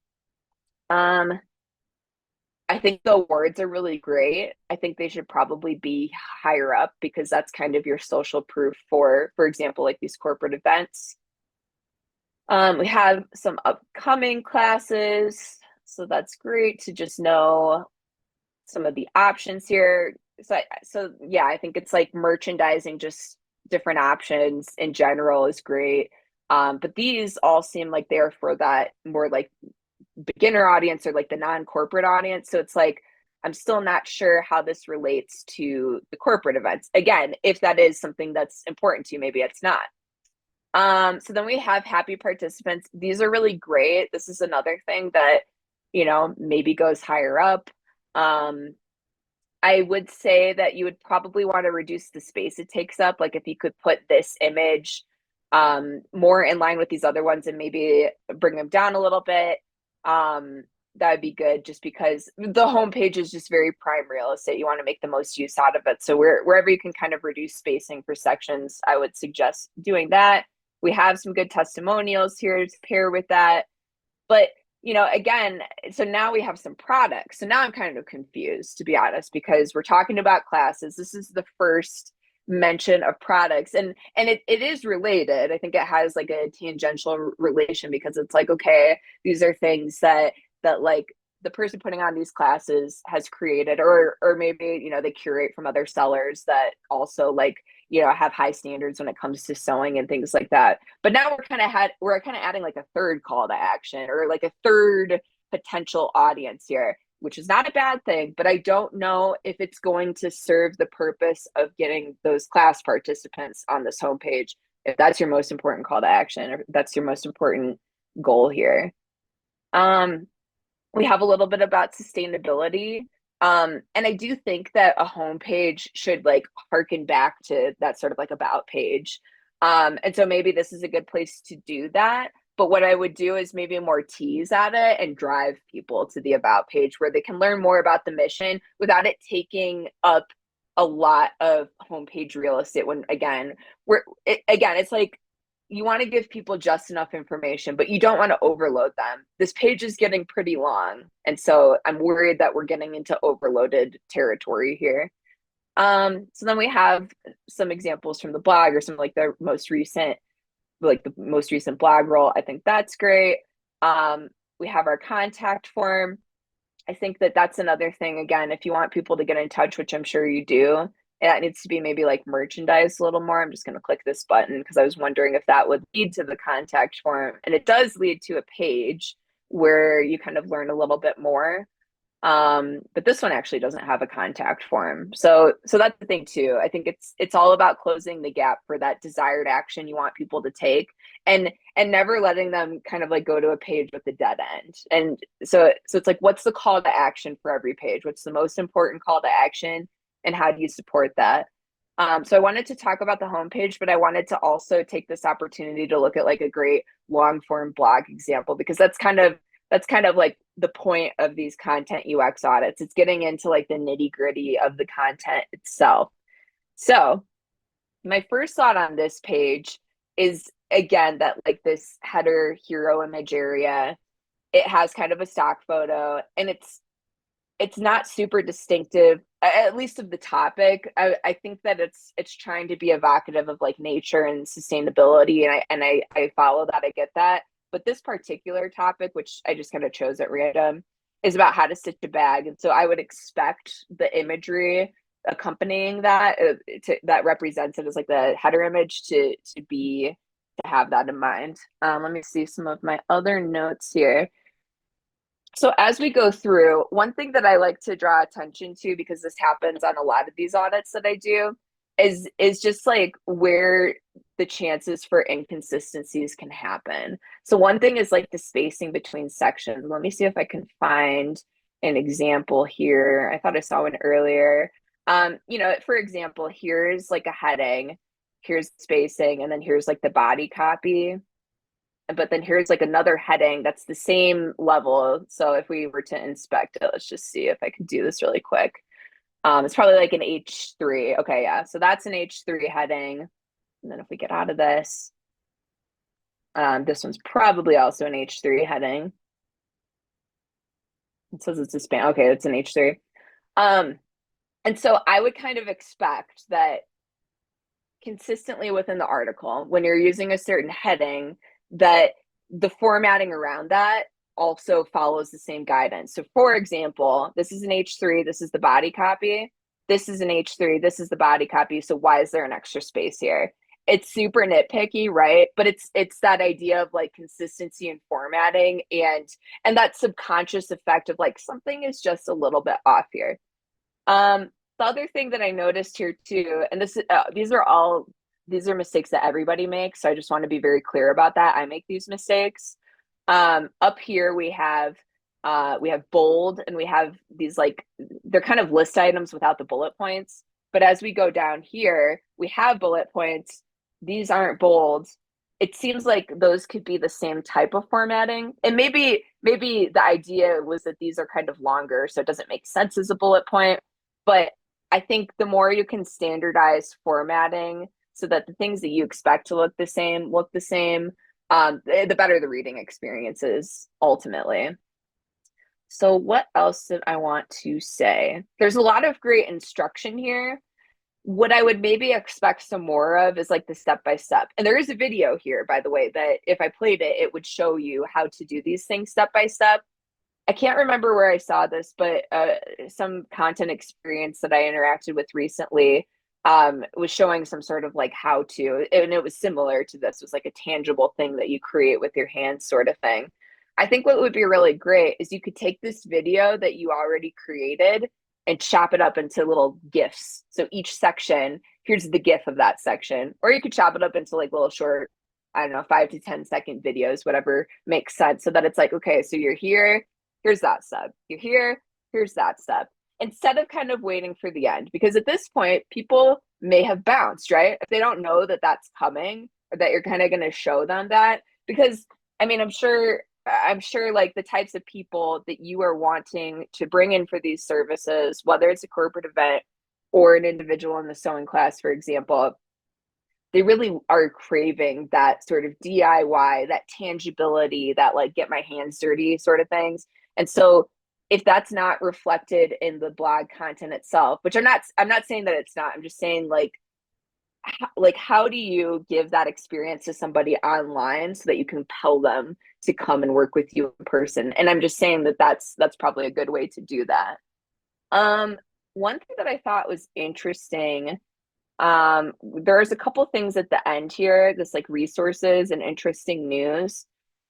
[SPEAKER 2] I think the awards are really great. I think they should probably be higher up because that's kind of your social proof for example, like these corporate events. We have some upcoming classes, so that's great to just know some of the options here. So yeah, I think it's like merchandising, just different options in general is great. But these all seem like they're for that more like beginner audience or like the non-corporate audience. So it's like, I'm still not sure how this relates to the corporate events. Again, if that is something that's important to you, maybe it's not. So then we have happy participants. These are really great. This is another thing that, maybe goes higher up. I would say that you would probably want to reduce the space it takes up. Like if you could put this image more in line with these other ones and maybe bring them down a little bit. That would be good, just because the homepage is just very prime real estate. You want to make the most use out of it. So wherever you can kind of reduce spacing for sections, I would suggest doing that. We have some good testimonials here to pair with that. But, again, so now we have some products. So now I'm kind of confused, to be honest, because we're talking about classes. This is the first mention of products, and it is related. I think it has like a tangential relation, because it's like, okay, these are things that like the person putting on these classes has created, or maybe they curate from other sellers that also like have high standards when it comes to sewing and things like that. But now we're kind of adding like a third call to action, or like a third potential audience here, which is not a bad thing, but I don't know if it's going to serve the purpose of getting those class participants on this homepage, if that's your most important call to action, or if that's your most important goal here. We have a little bit about sustainability. And I do think that a homepage should like harken back to that sort of like about page. And so maybe this is a good place to do that. But what I would do is maybe more tease at it and drive people to the about page, where they can learn more about the mission without it taking up a lot of homepage real estate. When again, it's like, you want to give people just enough information, but you don't want to overload them. This page is getting pretty long, and so I'm worried that we're getting into overloaded territory here. So then we have some examples from the blog, or some like the most recent blog roll. I think that's great. We have our contact form. I think that that's another thing. Again, if you want people to get in touch, which I'm sure you do, that needs to be maybe like merchandised a little more. I'm just going to click this button because I was wondering if that would lead to the contact form. And it does lead to a page where you kind of learn a little bit more. But this one actually doesn't have a contact form. So that's the thing too. I think it's all about closing the gap for that desired action you want people to take, and never letting them kind of like go to a page with a dead end. And so it's like, what's the call to action for every page? What's the most important call to action? And how do you support that? So I wanted to talk about the homepage, but I wanted to also take this opportunity to look at like a great long form blog example, because that's kind of like the point of these content UX audits. It's getting into like the nitty gritty of the content itself. So my first thought on this page is, again, that like this header hero image area, it has kind of a stock photo, and it's not super distinctive, at least of the topic. I think that it's trying to be evocative of like nature and sustainability, and I follow that. I get that. But this particular topic, which I just kind of chose at random, is about how to stitch a bag. And so I would expect the imagery accompanying that, that represents it as like the header image, to have that in mind. Let me see some of my other notes here. So as we go through, one thing that I like to draw attention to, because this happens on a lot of these audits that I do, is just like where the chances for inconsistencies can happen. So one thing is like the spacing between sections. Let me see if I can find an example here. I thought I saw one earlier. For example, here's like a heading, here's spacing, and then here's like the body copy. But then here's like another heading that's the same level. So if we were to inspect it, let's just see if I can do this really quick. It's probably like an H3. Okay, yeah. So that's an H3 heading. And then if we get out of this one's probably also an H3 heading. It says it's a span. Okay, it's an H3. And so I would kind of expect that consistently within the article, when you're using a certain heading, that the formatting around that also follows the same guidance. So for example, this is an H3, this is the body copy. This is an H3, this is the body copy. So why is there an extra space here? It's super nitpicky, right? But it's that idea of like consistency in formatting, and that subconscious effect of like something is just a little bit off here. The other thing that I noticed here too, and these are all these are mistakes that everybody makes. So I just want to be very clear about that. I make these mistakes. Up here we have bold, and we have these like, they're kind of list items without the bullet points. But as we go down here, we have bullet points. These aren't bold. It seems like those could be the same type of formatting. And maybe the idea was that these are kind of longer, so it doesn't make sense as a bullet point. But I think the more you can standardize formatting so that the things that you expect to look the same, the better the reading experience is ultimately. So what else did I want to say? There's a lot of great instruction here. What I would maybe expect some more of is like the step-by-step. And there is a video here, by the way, that if I played it, it would show you how to do these things step-by-step. I can't remember where I saw this, but some content experience that I interacted with recently was showing some sort of like how to, and it was similar to this. It was like a tangible thing that you create with your hands sort of thing. I think what would be really great is you could take this video that you already created and chop it up into little GIFs. So each section, here's the GIF of that section, or you could chop it up into like little short, I don't know, 5 to 10 second videos, whatever makes sense, so that it's like, okay, so you're here, here's that step. You're here, here's that step. Instead of kind of waiting for the end, because at this point, people may have bounced, right? If they don't know that that's coming, or that you're kind of going to show them that, because I mean, I'm sure like the types of people that you are wanting to bring in for these services, whether it's a corporate event or an individual in the sewing class, for example, they really are craving that sort of DIY, that tangibility, that like get my hands dirty sort of things. And so if that's not reflected in the blog content itself, which I'm not saying that it's not, I'm just saying like how do you give that experience to somebody online so that you compel them to come and work with you in person? And I'm just saying that that's probably a good way to do that. One thing that I thought was interesting, there's a couple things at the end here, this like resources and interesting news.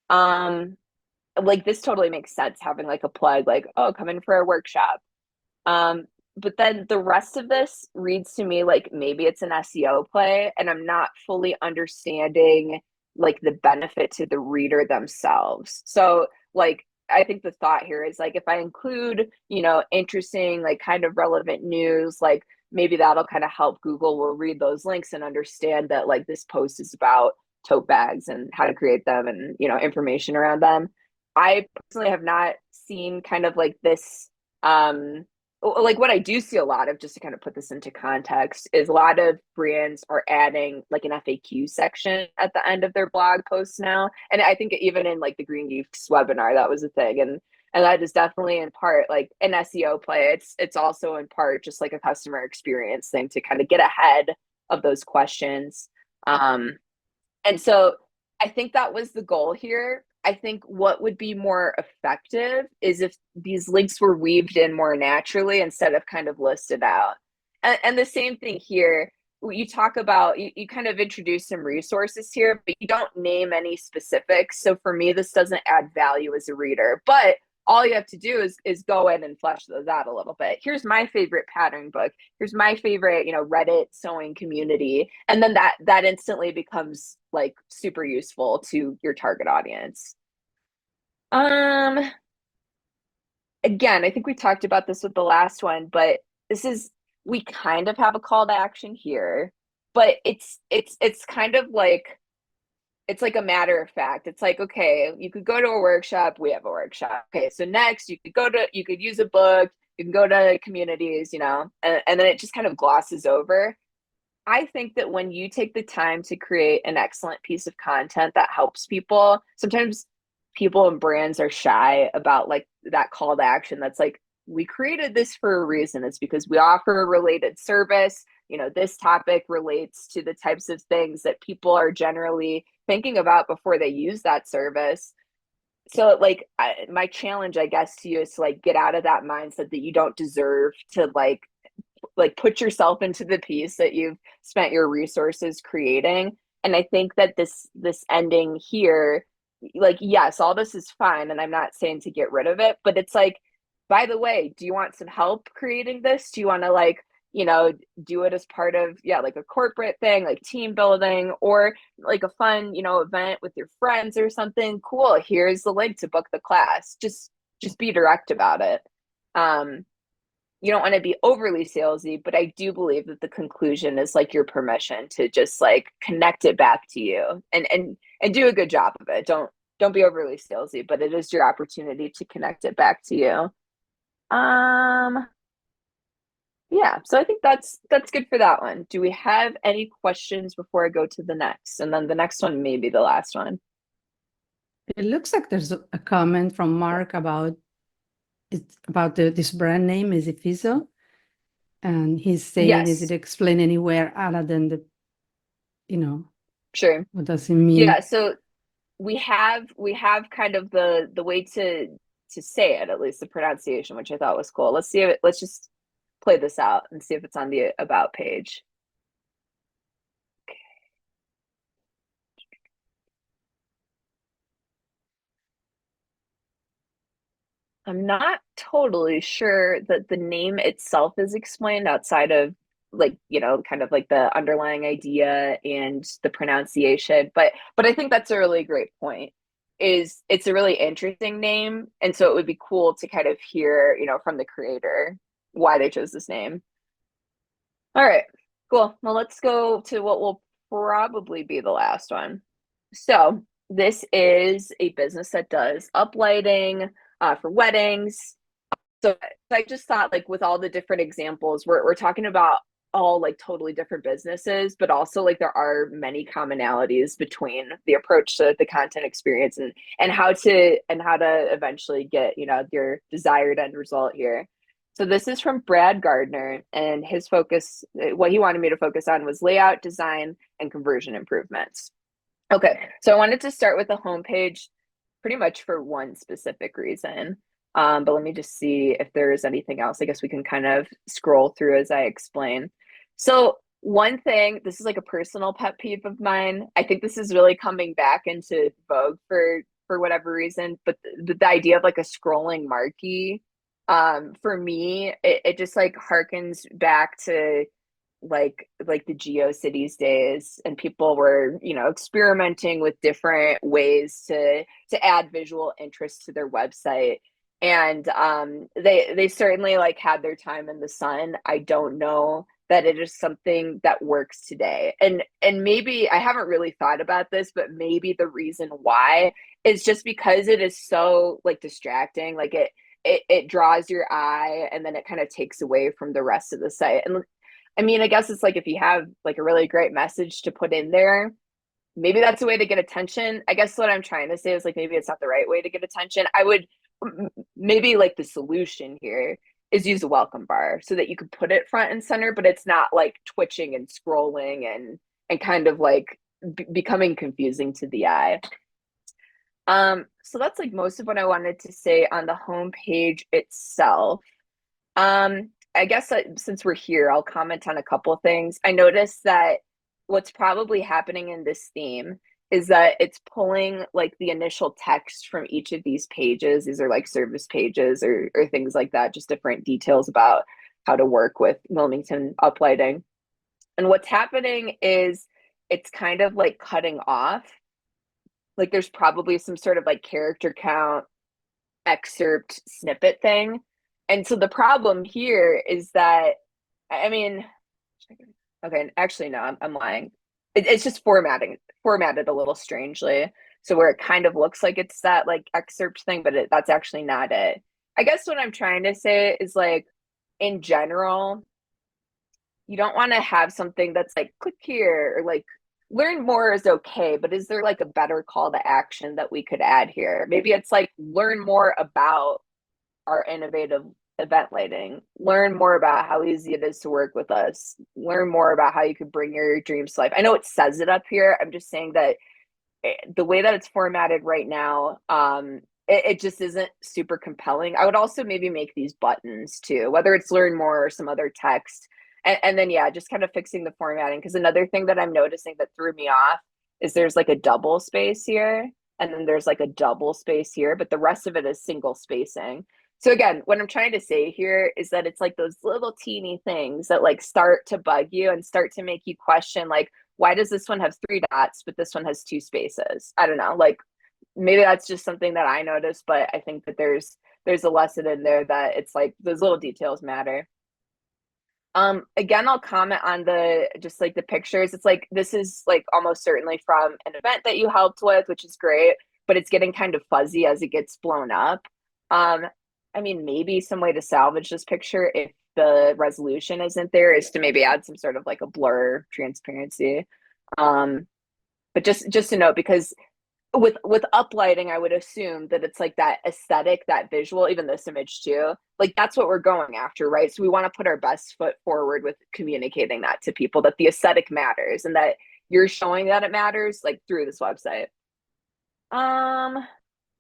[SPEAKER 2] Like this totally makes sense, having like a plug, like, oh, come in for a workshop. But then the rest of this reads to me like maybe it's an SEO play, and I'm not fully understanding like the benefit to the reader themselves. So like I think the thought here is like if I include, interesting, like kind of relevant news, like maybe that'll kind of help Google will read those links and understand that like this post is about tote bags and how to create them and, information around them. I personally have not seen kind of like this, like what I do see a lot of, just to kind of put this into context, is a lot of brands are adding like an FAQ section at the end of their blog posts now. And I think even in like the GreenGeeks webinar, that was a thing. And that is definitely in part like an SEO play. It's also in part just like a customer experience thing to kind of get ahead of those questions. And so I think that was the goal here. I think what would be more effective is if these links were weaved in more naturally instead of kind of listed out. And the same thing here, you talk about, you kind of introduce some resources here, but you don't name any specifics. So for me, this doesn't add value as a reader, but all you have to do is go in and flesh those out a little bit. Here's my favorite pattern book. Here's my favorite, Reddit sewing community. And then that instantly becomes like super useful to your target audience. Again, I think we talked about this with the last one, but we kind of have a call to action here, but it's kind of like, it's like a matter of fact. It's like, okay, you could go to a workshop. We have a workshop. Okay, so next you could use a book. You can go to communities, and then it just kind of glosses over. I think that when you take the time to create an excellent piece of content that helps people, sometimes people and brands are shy about like that call to action. That's like, we created this for a reason. It's because we offer a related service. This topic relates to the types of things that people are generally thinking about before they use that service. So like my challenge, I guess, to you is to like get out of that mindset that you don't deserve to like put yourself into the piece that you've spent your resources creating. And I think that this ending here, like, yes, all this is fine, and I'm not saying to get rid of it, but it's like, by the way, do you want some help creating this? Do you want to like you know, do it as part of, yeah, like a corporate thing, like team building, or like a fun, you know, event with your friends or something. Cool. Here's the link to book the class. Just be direct about it. You don't want to be overly salesy, but I do believe that the conclusion is like your permission to just like connect it back to you and do a good job of it. Don't be overly salesy, but it is your opportunity to connect it back to you. Yeah, so I think that's good for that one. Do we have any questions before I go to the next? And then the next one may be the last one.
[SPEAKER 1] It looks like there's a comment from Mark about this brand name, is it Fiso? And he's saying, is
[SPEAKER 2] Yes,
[SPEAKER 1] it explained anywhere other than the, you know,
[SPEAKER 2] sure.
[SPEAKER 1] what does it mean?
[SPEAKER 2] Yeah, so we have kind of the way to say it, at least the pronunciation, which I thought was cool. Let's just play this out and see if it's on the about page. I'm not totally sure that the name itself is explained outside of like, you know, kind of like the underlying idea and the pronunciation. But I think that's a really great point. Is it's a really interesting name. And so it would be cool to kind of hear, you know, from the creator why they chose this name. All right, cool. Well, let's go to what will probably be the last one. So this is a business that does uplighting for weddings. So I just thought, like, with all the different examples, we're talking about all like totally different businesses, but also like there are many commonalities between the approach to the content experience and how to eventually get, you know, your desired end result here. So this is from Brad Gardner, and his focus, what he wanted me to focus on was layout, design, and conversion improvements. Okay, so I wanted to start with the homepage pretty much for one specific reason. But let me just see if there is anything else. I guess we can kind of scroll through as I explain. So one thing, this is like a personal pet peeve of mine. I think this is really coming back into vogue for whatever reason, but the idea of like a scrolling marquee, for me, it just like harkens back to like the GeoCities days, and people were, you know, experimenting with different ways to add visual interest to their website. And they certainly like had their time in the sun. I don't know that it is something that works today. And maybe I haven't really thought about this, but maybe the reason why is just because it is so like distracting. Like it draws your eye and then it kind of takes away from the rest of the site. And I mean, I guess it's like if you have like a really great message to put in there, maybe that's a way to get attention. I guess what I'm trying to say is like maybe it's not the right way to get attention. I would maybe like the solution here is use a welcome bar so that you could put it front and center, but it's not like twitching and scrolling and kind of like becoming confusing to the eye. So that's like most of what I wanted to say on the home page itself. I guess since we're here, I'll comment on a couple of things. I noticed that what's probably happening in this theme is that it's pulling like the initial text from each of these pages. These are like service pages or things like that, just different details about how to work with Wilmington uplighting. And what's happening is it's kind of like cutting off. Like there's probably some sort of like character count excerpt snippet thing. And so the problem here is that, I mean, okay, actually, no, I'm lying. It's just formatted a little strangely. So where it kind of looks like it's that like excerpt thing, but that's actually not it. I guess what I'm trying to say is like, in general, you don't want to have something that's like, click here or like, learn more is okay, but is there like a better call to action that we could add here? Maybe it's like, learn more about our innovative event lighting, learn more about how easy it is to work with us, learn more about how you could bring your dreams to life. I know it says it up here. I'm just saying that the way that it's formatted right now, it just isn't super compelling. I would also maybe make these buttons too, whether it's learn more or some other text. And then, yeah, just kind of fixing the formatting. Because another thing that I'm noticing that threw me off is there's like a double space here, and then there's like a double space here, but the rest of it is single spacing. So again, what I'm trying to say here is that it's like those little teeny things that like start to bug you and start to make you question, like, why does this one have 3 dots, but this one has 2 spaces? I don't know. Like maybe that's just something that I noticed, but I think that there's a lesson in there that it's like those little details matter. Again, I'll comment on the just like the pictures. It's like this is like almost certainly from an event that you helped with, which is great, but it's getting kind of fuzzy as it gets blown up. Um, I mean, maybe some way to salvage this picture if the resolution isn't there is to maybe add some sort of like a blur transparency. Um, but just to note, because with uplighting, I would assume that it's like that aesthetic, that visual, even this image too. Like that's what we're going after, right? So we want to put our best foot forward with communicating that to people, that the aesthetic matters and that you're showing that it matters like through this website.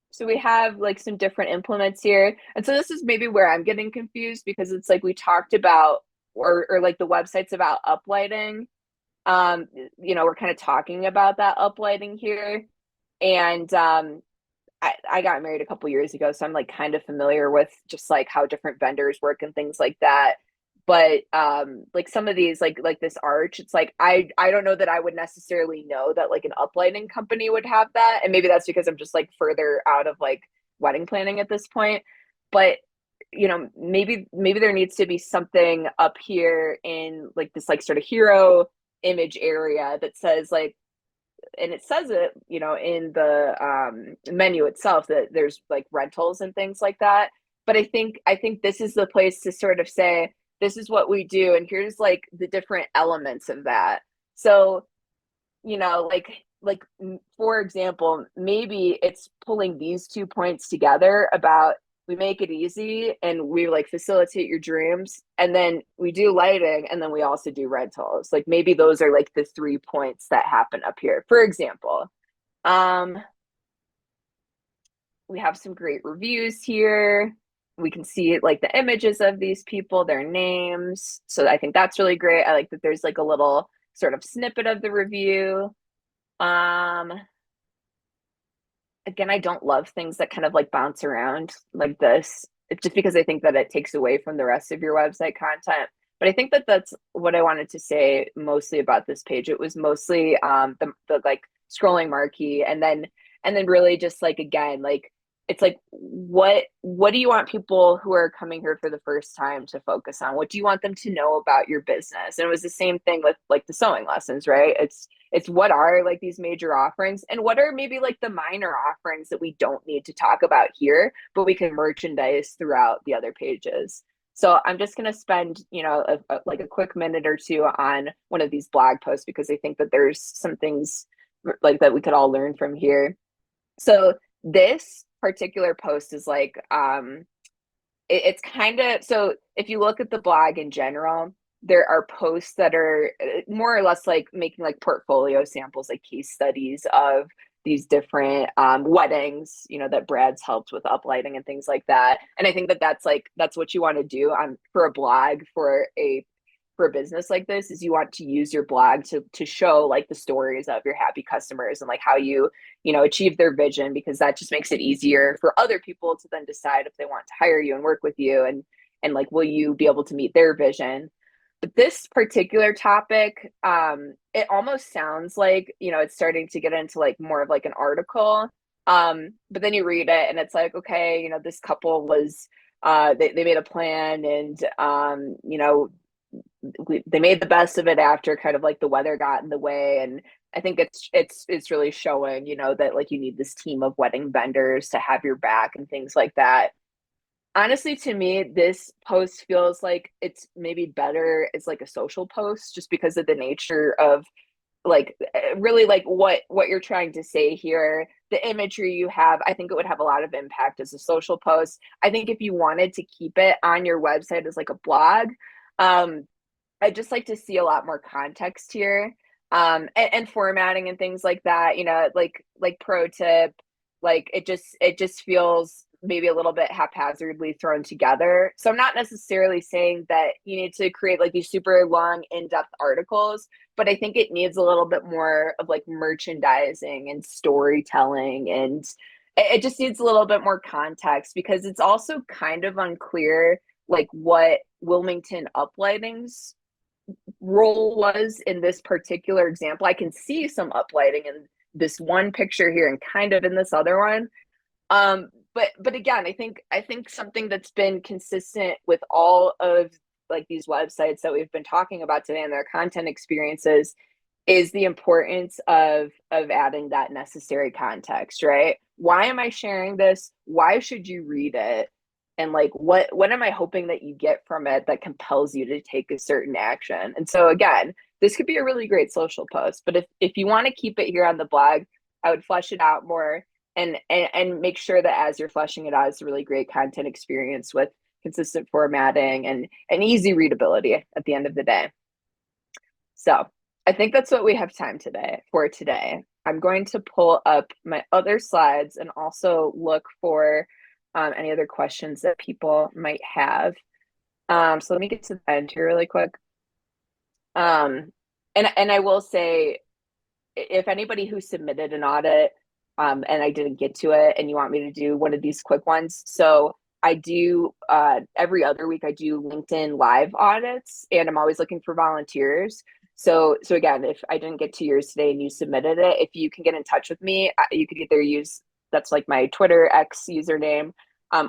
[SPEAKER 2] So we have like some different implements here. And so this is maybe where I'm getting confused because it's like we talked about or like the website's about uplighting. We're kind of talking about that uplighting here. And I got married a couple years ago, so I'm like kind of familiar with just like how different vendors work and things like that. But like some of these, like this arch, it's like I don't know that I would necessarily know that like an uplighting company would have that, and maybe that's because I'm just like further out of like wedding planning at this point. But maybe there needs to be something up here in like this like sort of hero image area that says like, and it says it, in the menu itself that there's like rentals and things like that. But I think this is the place to sort of say, this is what we do, and here's like the different elements of that. So, like for example, maybe it's pulling these 2 points together about we make it easy and we like facilitate your dreams, and then we do lighting, and then we also do rentals. Like maybe those are like the 3 points that happen up here, for example. We have some great reviews here. We can see like the images of these people, their names. So I think that's really great. I like that there's like a little sort of snippet of the review. Again, I don't love things that kind of like bounce around like this. It's just because I think that it takes away from the rest of your website content. But I think that that's what I wanted to say mostly about this page. It was mostly the like scrolling marquee, and then really just like again, like it's like what do you want people who are coming here for the first time to focus on? What do you want them to know about your business? And it was the same thing with like the sewing lessons, right? It's what are like these major offerings, and what are maybe like the minor offerings that we don't need to talk about here, but we can merchandise throughout the other pages. So I'm just going to spend, like a quick minute or two on one of these blog posts because I think that there's some things like that we could all learn from here. So this particular post is like, it's kind of, so if you look at the blog in general, there are posts that are more or less like making like portfolio samples, like case studies of these different weddings, that Brad's helped with uplighting and things like that. And I think that that's what you want to do for a blog, for a business like this, is you want to use your blog to show like the stories of your happy customers and like how you achieve their vision, because that just makes it easier for other people to then decide if they want to hire you and work with you, and like, will you be able to meet their vision. But this particular topic, it almost sounds like, it's starting to get into like more of like an article. But then you read it and it's like, okay, this couple was, they made a plan, and, they made the best of it after kind of like the weather got in the way. And I think it's really showing, that like you need this team of wedding vendors to have your back and things like that. Honestly, to me, this post feels like it's maybe better as like a social post, just because of the nature of like really like what you're trying to say here, the imagery you have. I think it would have a lot of impact as a social post. I think if you wanted to keep it on your website as like a blog, I'd just like to see a lot more context here, and formatting and things like that. Like pro tip, like it just feels maybe a little bit haphazardly thrown together. So I'm not necessarily saying that you need to create like these super long, in-depth articles, but I think it needs a little bit more of like merchandising and storytelling it just needs a little bit more context because it's also kind of unclear like what Wilmington Uplighting's role was in this particular example. I can see some uplighting in this one picture here and kind of in this other one. But again, I think something that's been consistent with all of like these websites that we've been talking about today and their content experiences is the importance of adding that necessary context, right? Why am I sharing this? Why should you read it? And like what am I hoping that you get from it that compels you to take a certain action? And so again, this could be a really great social post, but if you want to keep it here on the blog, I would flesh it out more and make sure that as you're fleshing it out, it's a really great content experience with consistent formatting and easy readability at the end of the day. So I think that's what we have time for today. I'm going to pull up my other slides and also look for any other questions that people might have. So let me get to the end here really quick. And I will say, if anybody who submitted an audit and I didn't get to it and you want me to do one of these quick ones, so I do every other week I do LinkedIn live audits and I'm always looking for volunteers. So again, if I didn't get to yours today and you submitted it, if you can get in touch with me, you could either use, that's like my Twitter X username,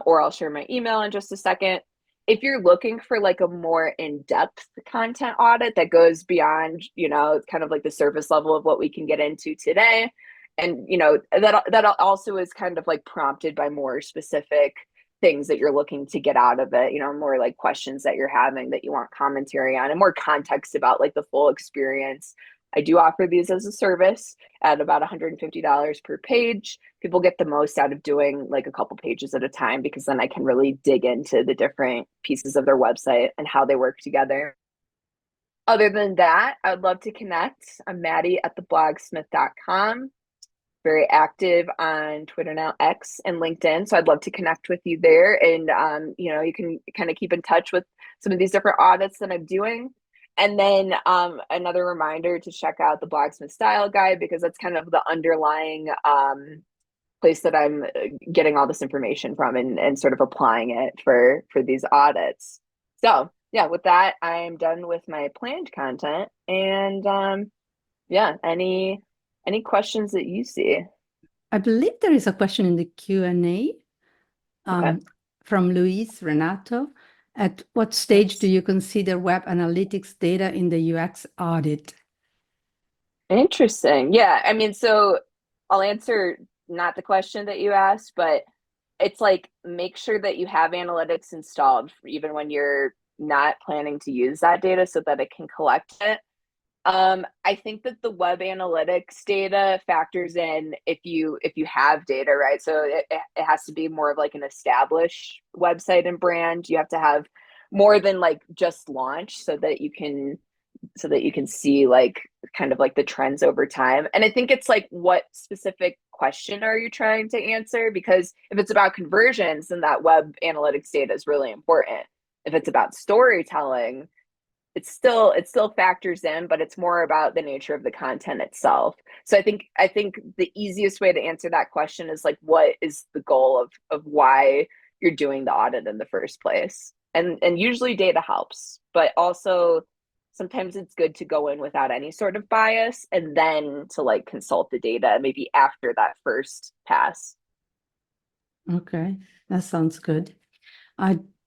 [SPEAKER 2] or I'll share my email in just a second. If you're looking for like a more in-depth content audit that goes beyond, you know, kind of like the surface level of what we can get into today, and you know, that also is kind of like prompted by more specific things that you're looking to get out of it, you know, more like questions that you're having that you want commentary on and more context about like the full experience. I do offer these as a service at about $150 per page. People get the most out of doing like a couple pages at a time because then I can really dig into the different pieces of their website and how they work together. Other than that, I'd love to connect. I'm Maddie at theblogsmith.com. Very active on Twitter now, X, and LinkedIn. So I'd love to connect with you there. And, you know, you can kind of keep in touch with some of these different audits that I'm doing. And then another reminder to check out the Blogsmith Style Guide because that's kind of the underlying place that I'm getting all this information from and sort of applying it for these audits. So yeah, with that, I'm done with my planned content. And yeah, any questions that you see?
[SPEAKER 1] I believe there is a question in the Q&A
[SPEAKER 2] Okay.
[SPEAKER 1] from Luis Renato. At what stage do you consider web analytics data in the UX audit?
[SPEAKER 2] Interesting. Yeah, I mean, so I'll answer not the question that you asked, but it's like make sure that you have analytics installed even when you're not planning to use that data so that it can collect it. I think that the web analytics data factors in if you have data, right? So it has to be more of like an established website and brand. You have to have more than like just launch so that you can see like kind of like the trends over time. And I think it's like what specific question are you trying to answer? Because if it's about conversions, then that web analytics data is really important. If it's about storytelling, it still factors in, but it's more about the nature of the content itself. So I think the easiest way to answer that question is like, what is the goal of why you're doing the audit in the first place? And usually data helps, but also sometimes it's good to go in without any sort of bias and then to like consult the data maybe after that first pass.
[SPEAKER 1] Okay, that sounds good.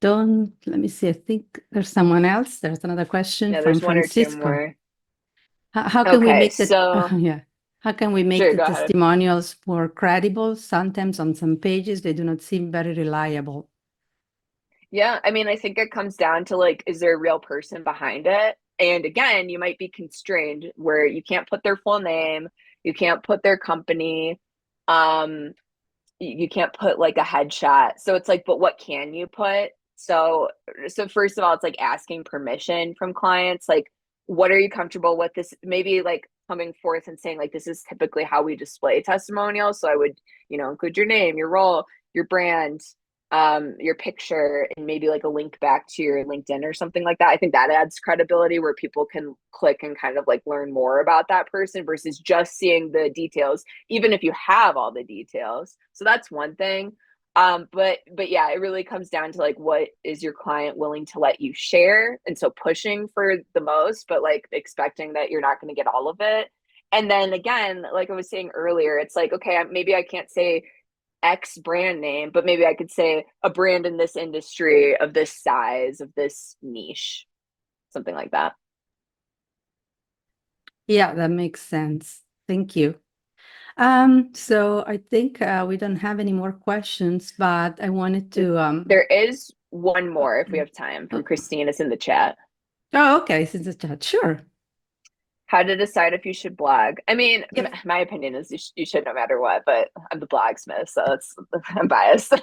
[SPEAKER 1] Let me see, I think there's someone else. There's another question
[SPEAKER 2] Yeah,
[SPEAKER 1] from
[SPEAKER 2] there's one or two
[SPEAKER 1] Francisco.
[SPEAKER 2] more.
[SPEAKER 1] How can we
[SPEAKER 2] Okay,
[SPEAKER 1] make
[SPEAKER 2] so
[SPEAKER 1] yeah. How can we make
[SPEAKER 2] sure,
[SPEAKER 1] the
[SPEAKER 2] go ahead.
[SPEAKER 1] testimonials more credible? Sometimes on some pages, they do not seem very reliable.
[SPEAKER 2] Yeah, I mean, I think it comes down to like, is there a real person behind it? And again, you might be constrained where you can't put their full name, you can't put their company, you can't put like a headshot. So it's like, but what can you put? So first of all, it's like asking permission from clients, like, what are you comfortable with this? Maybe like coming forth and saying like, this is typically how we display testimonials. So I would, you know, include your name, your role, your brand, your picture and maybe like a link back to your LinkedIn or something like that. I think that adds credibility where people can click and kind of like learn more about that person versus just seeing the details, even if you have all the details. So that's one thing. But yeah, it really comes down to like what is your client willing to let you share, and so pushing for the most, but like expecting that you're not going to get all of it. And then again, like I was saying earlier, it's like, okay, maybe I can't say X brand name, but maybe I could say a brand in this industry of this size, of this niche, something like that.
[SPEAKER 1] Yeah, that makes sense. Thank you. So I think we don't have any more questions, but I wanted to
[SPEAKER 2] There is one more if we have time from Christine. It's in the chat.
[SPEAKER 1] Oh, okay, since the chat, sure.
[SPEAKER 2] How to decide if you should blog. I mean,
[SPEAKER 1] Yep.
[SPEAKER 2] my opinion is you should no matter what, but I'm the blogsmith, so I'm biased.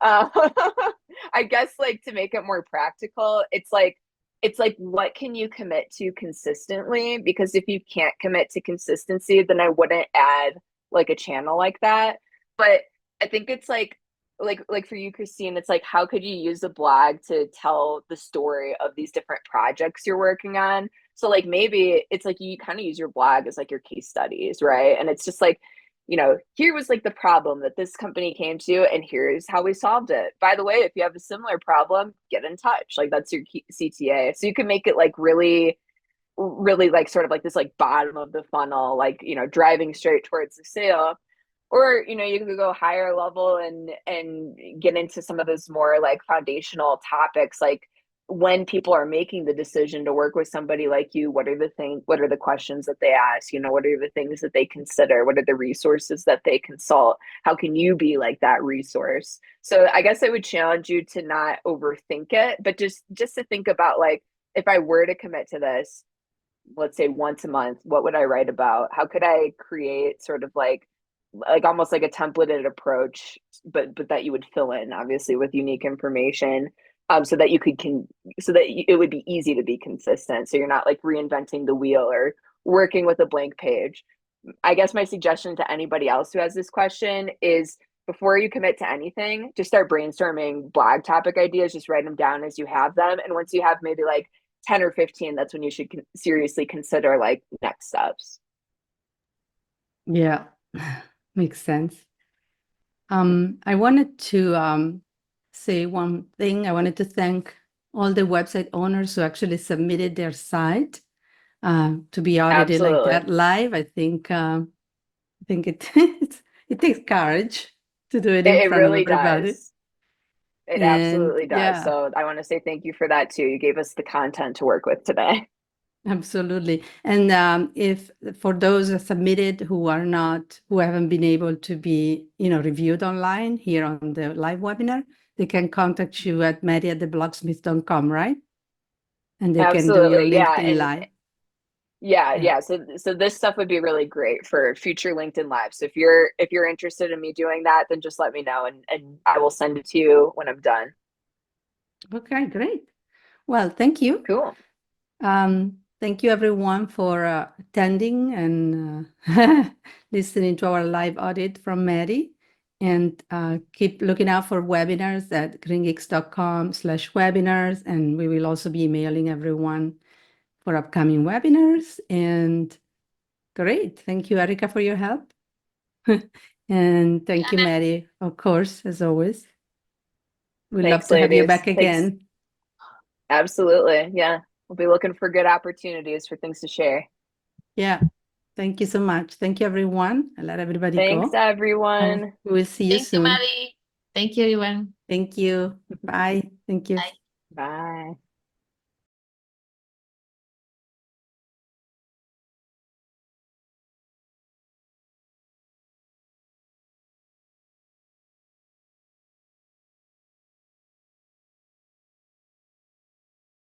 [SPEAKER 2] I guess like to make it more practical, it's like what can you commit to consistently? Because if you can't commit to consistency, then I wouldn't add like a channel like that. But I think it's like for you, Christine, it's like how could you use a blog to tell the story of these different projects you're working on? So like maybe it's like you kind of use your blog as like your case studies, right? And it's just like, here was like the problem that this company came to, and here's how we solved it. By the way, if you have a similar problem, get in touch. Like that's your CTA. So you can make it like really, really like sort of like this like bottom of the funnel, like, driving straight towards the sale. Or, you can go higher level and get into some of those more like foundational topics, like when people are making the decision to work with somebody like you, what are the questions that they ask? What are the things that they consider? What are the resources that they consult? How can you be like that resource? So I guess I would challenge you to not overthink it, but just to think about like, if I were to commit to this, let's say once a month, what would I write about? How could I create sort of like almost like a templated approach, but that you would fill in obviously with unique information, so that it would be easy to be consistent. So you're not like reinventing the wheel or working with a blank page. I guess my suggestion to anybody else who has this question is before you commit to anything, just start brainstorming blog topic ideas, just write them down as you have them. And once you have maybe like 10 or 15, that's when you should seriously consider like next steps.
[SPEAKER 1] Yeah, makes sense. I wanted to say one thing. I wanted to thank all the website owners who actually submitted their site to be audited like that live. I think it it takes courage to do it in
[SPEAKER 2] It
[SPEAKER 1] front of
[SPEAKER 2] really
[SPEAKER 1] everybody.
[SPEAKER 2] does. It
[SPEAKER 1] And
[SPEAKER 2] absolutely does.
[SPEAKER 1] yeah,
[SPEAKER 2] So I want to say thank you for that too. You gave us the content to work with today.
[SPEAKER 1] absolutely. And if for those that submitted who haven't been able to be, reviewed online here on the live webinar, they can contact you at mary@theblocksmith.com, right? And they can do your
[SPEAKER 2] Absolutely. Yeah.
[SPEAKER 1] LinkedIn Live.
[SPEAKER 2] Yeah. So this stuff would be really great for future LinkedIn Live. So if you're interested in me doing that, then just let me know and I will send it to you when I'm done.
[SPEAKER 1] Okay, great. Well, thank you.
[SPEAKER 2] Cool.
[SPEAKER 1] Thank you everyone for attending and listening to our live audit from Mary. And keep looking out for webinars at greengeeks.com/webinars. And we will also be emailing everyone for upcoming webinars. And great. Thank you, Erica, for your help. And thank you, Mary, of course, as always. We'd love
[SPEAKER 2] Thanks,
[SPEAKER 1] to have you
[SPEAKER 2] ladies.
[SPEAKER 1] back
[SPEAKER 2] Thanks.
[SPEAKER 1] again.
[SPEAKER 2] Absolutely. Yeah. We'll be looking for good opportunities for things to share.
[SPEAKER 1] Yeah. Thank you so much. Thank you, everyone. I'll let everybody
[SPEAKER 2] Thanks,
[SPEAKER 1] go.
[SPEAKER 2] everyone.
[SPEAKER 1] We will see you
[SPEAKER 3] Thank you,
[SPEAKER 1] soon.
[SPEAKER 3] Maddie. Thank you, everyone.
[SPEAKER 1] Thank you. Bye. Thank you.
[SPEAKER 3] Bye.
[SPEAKER 2] Bye.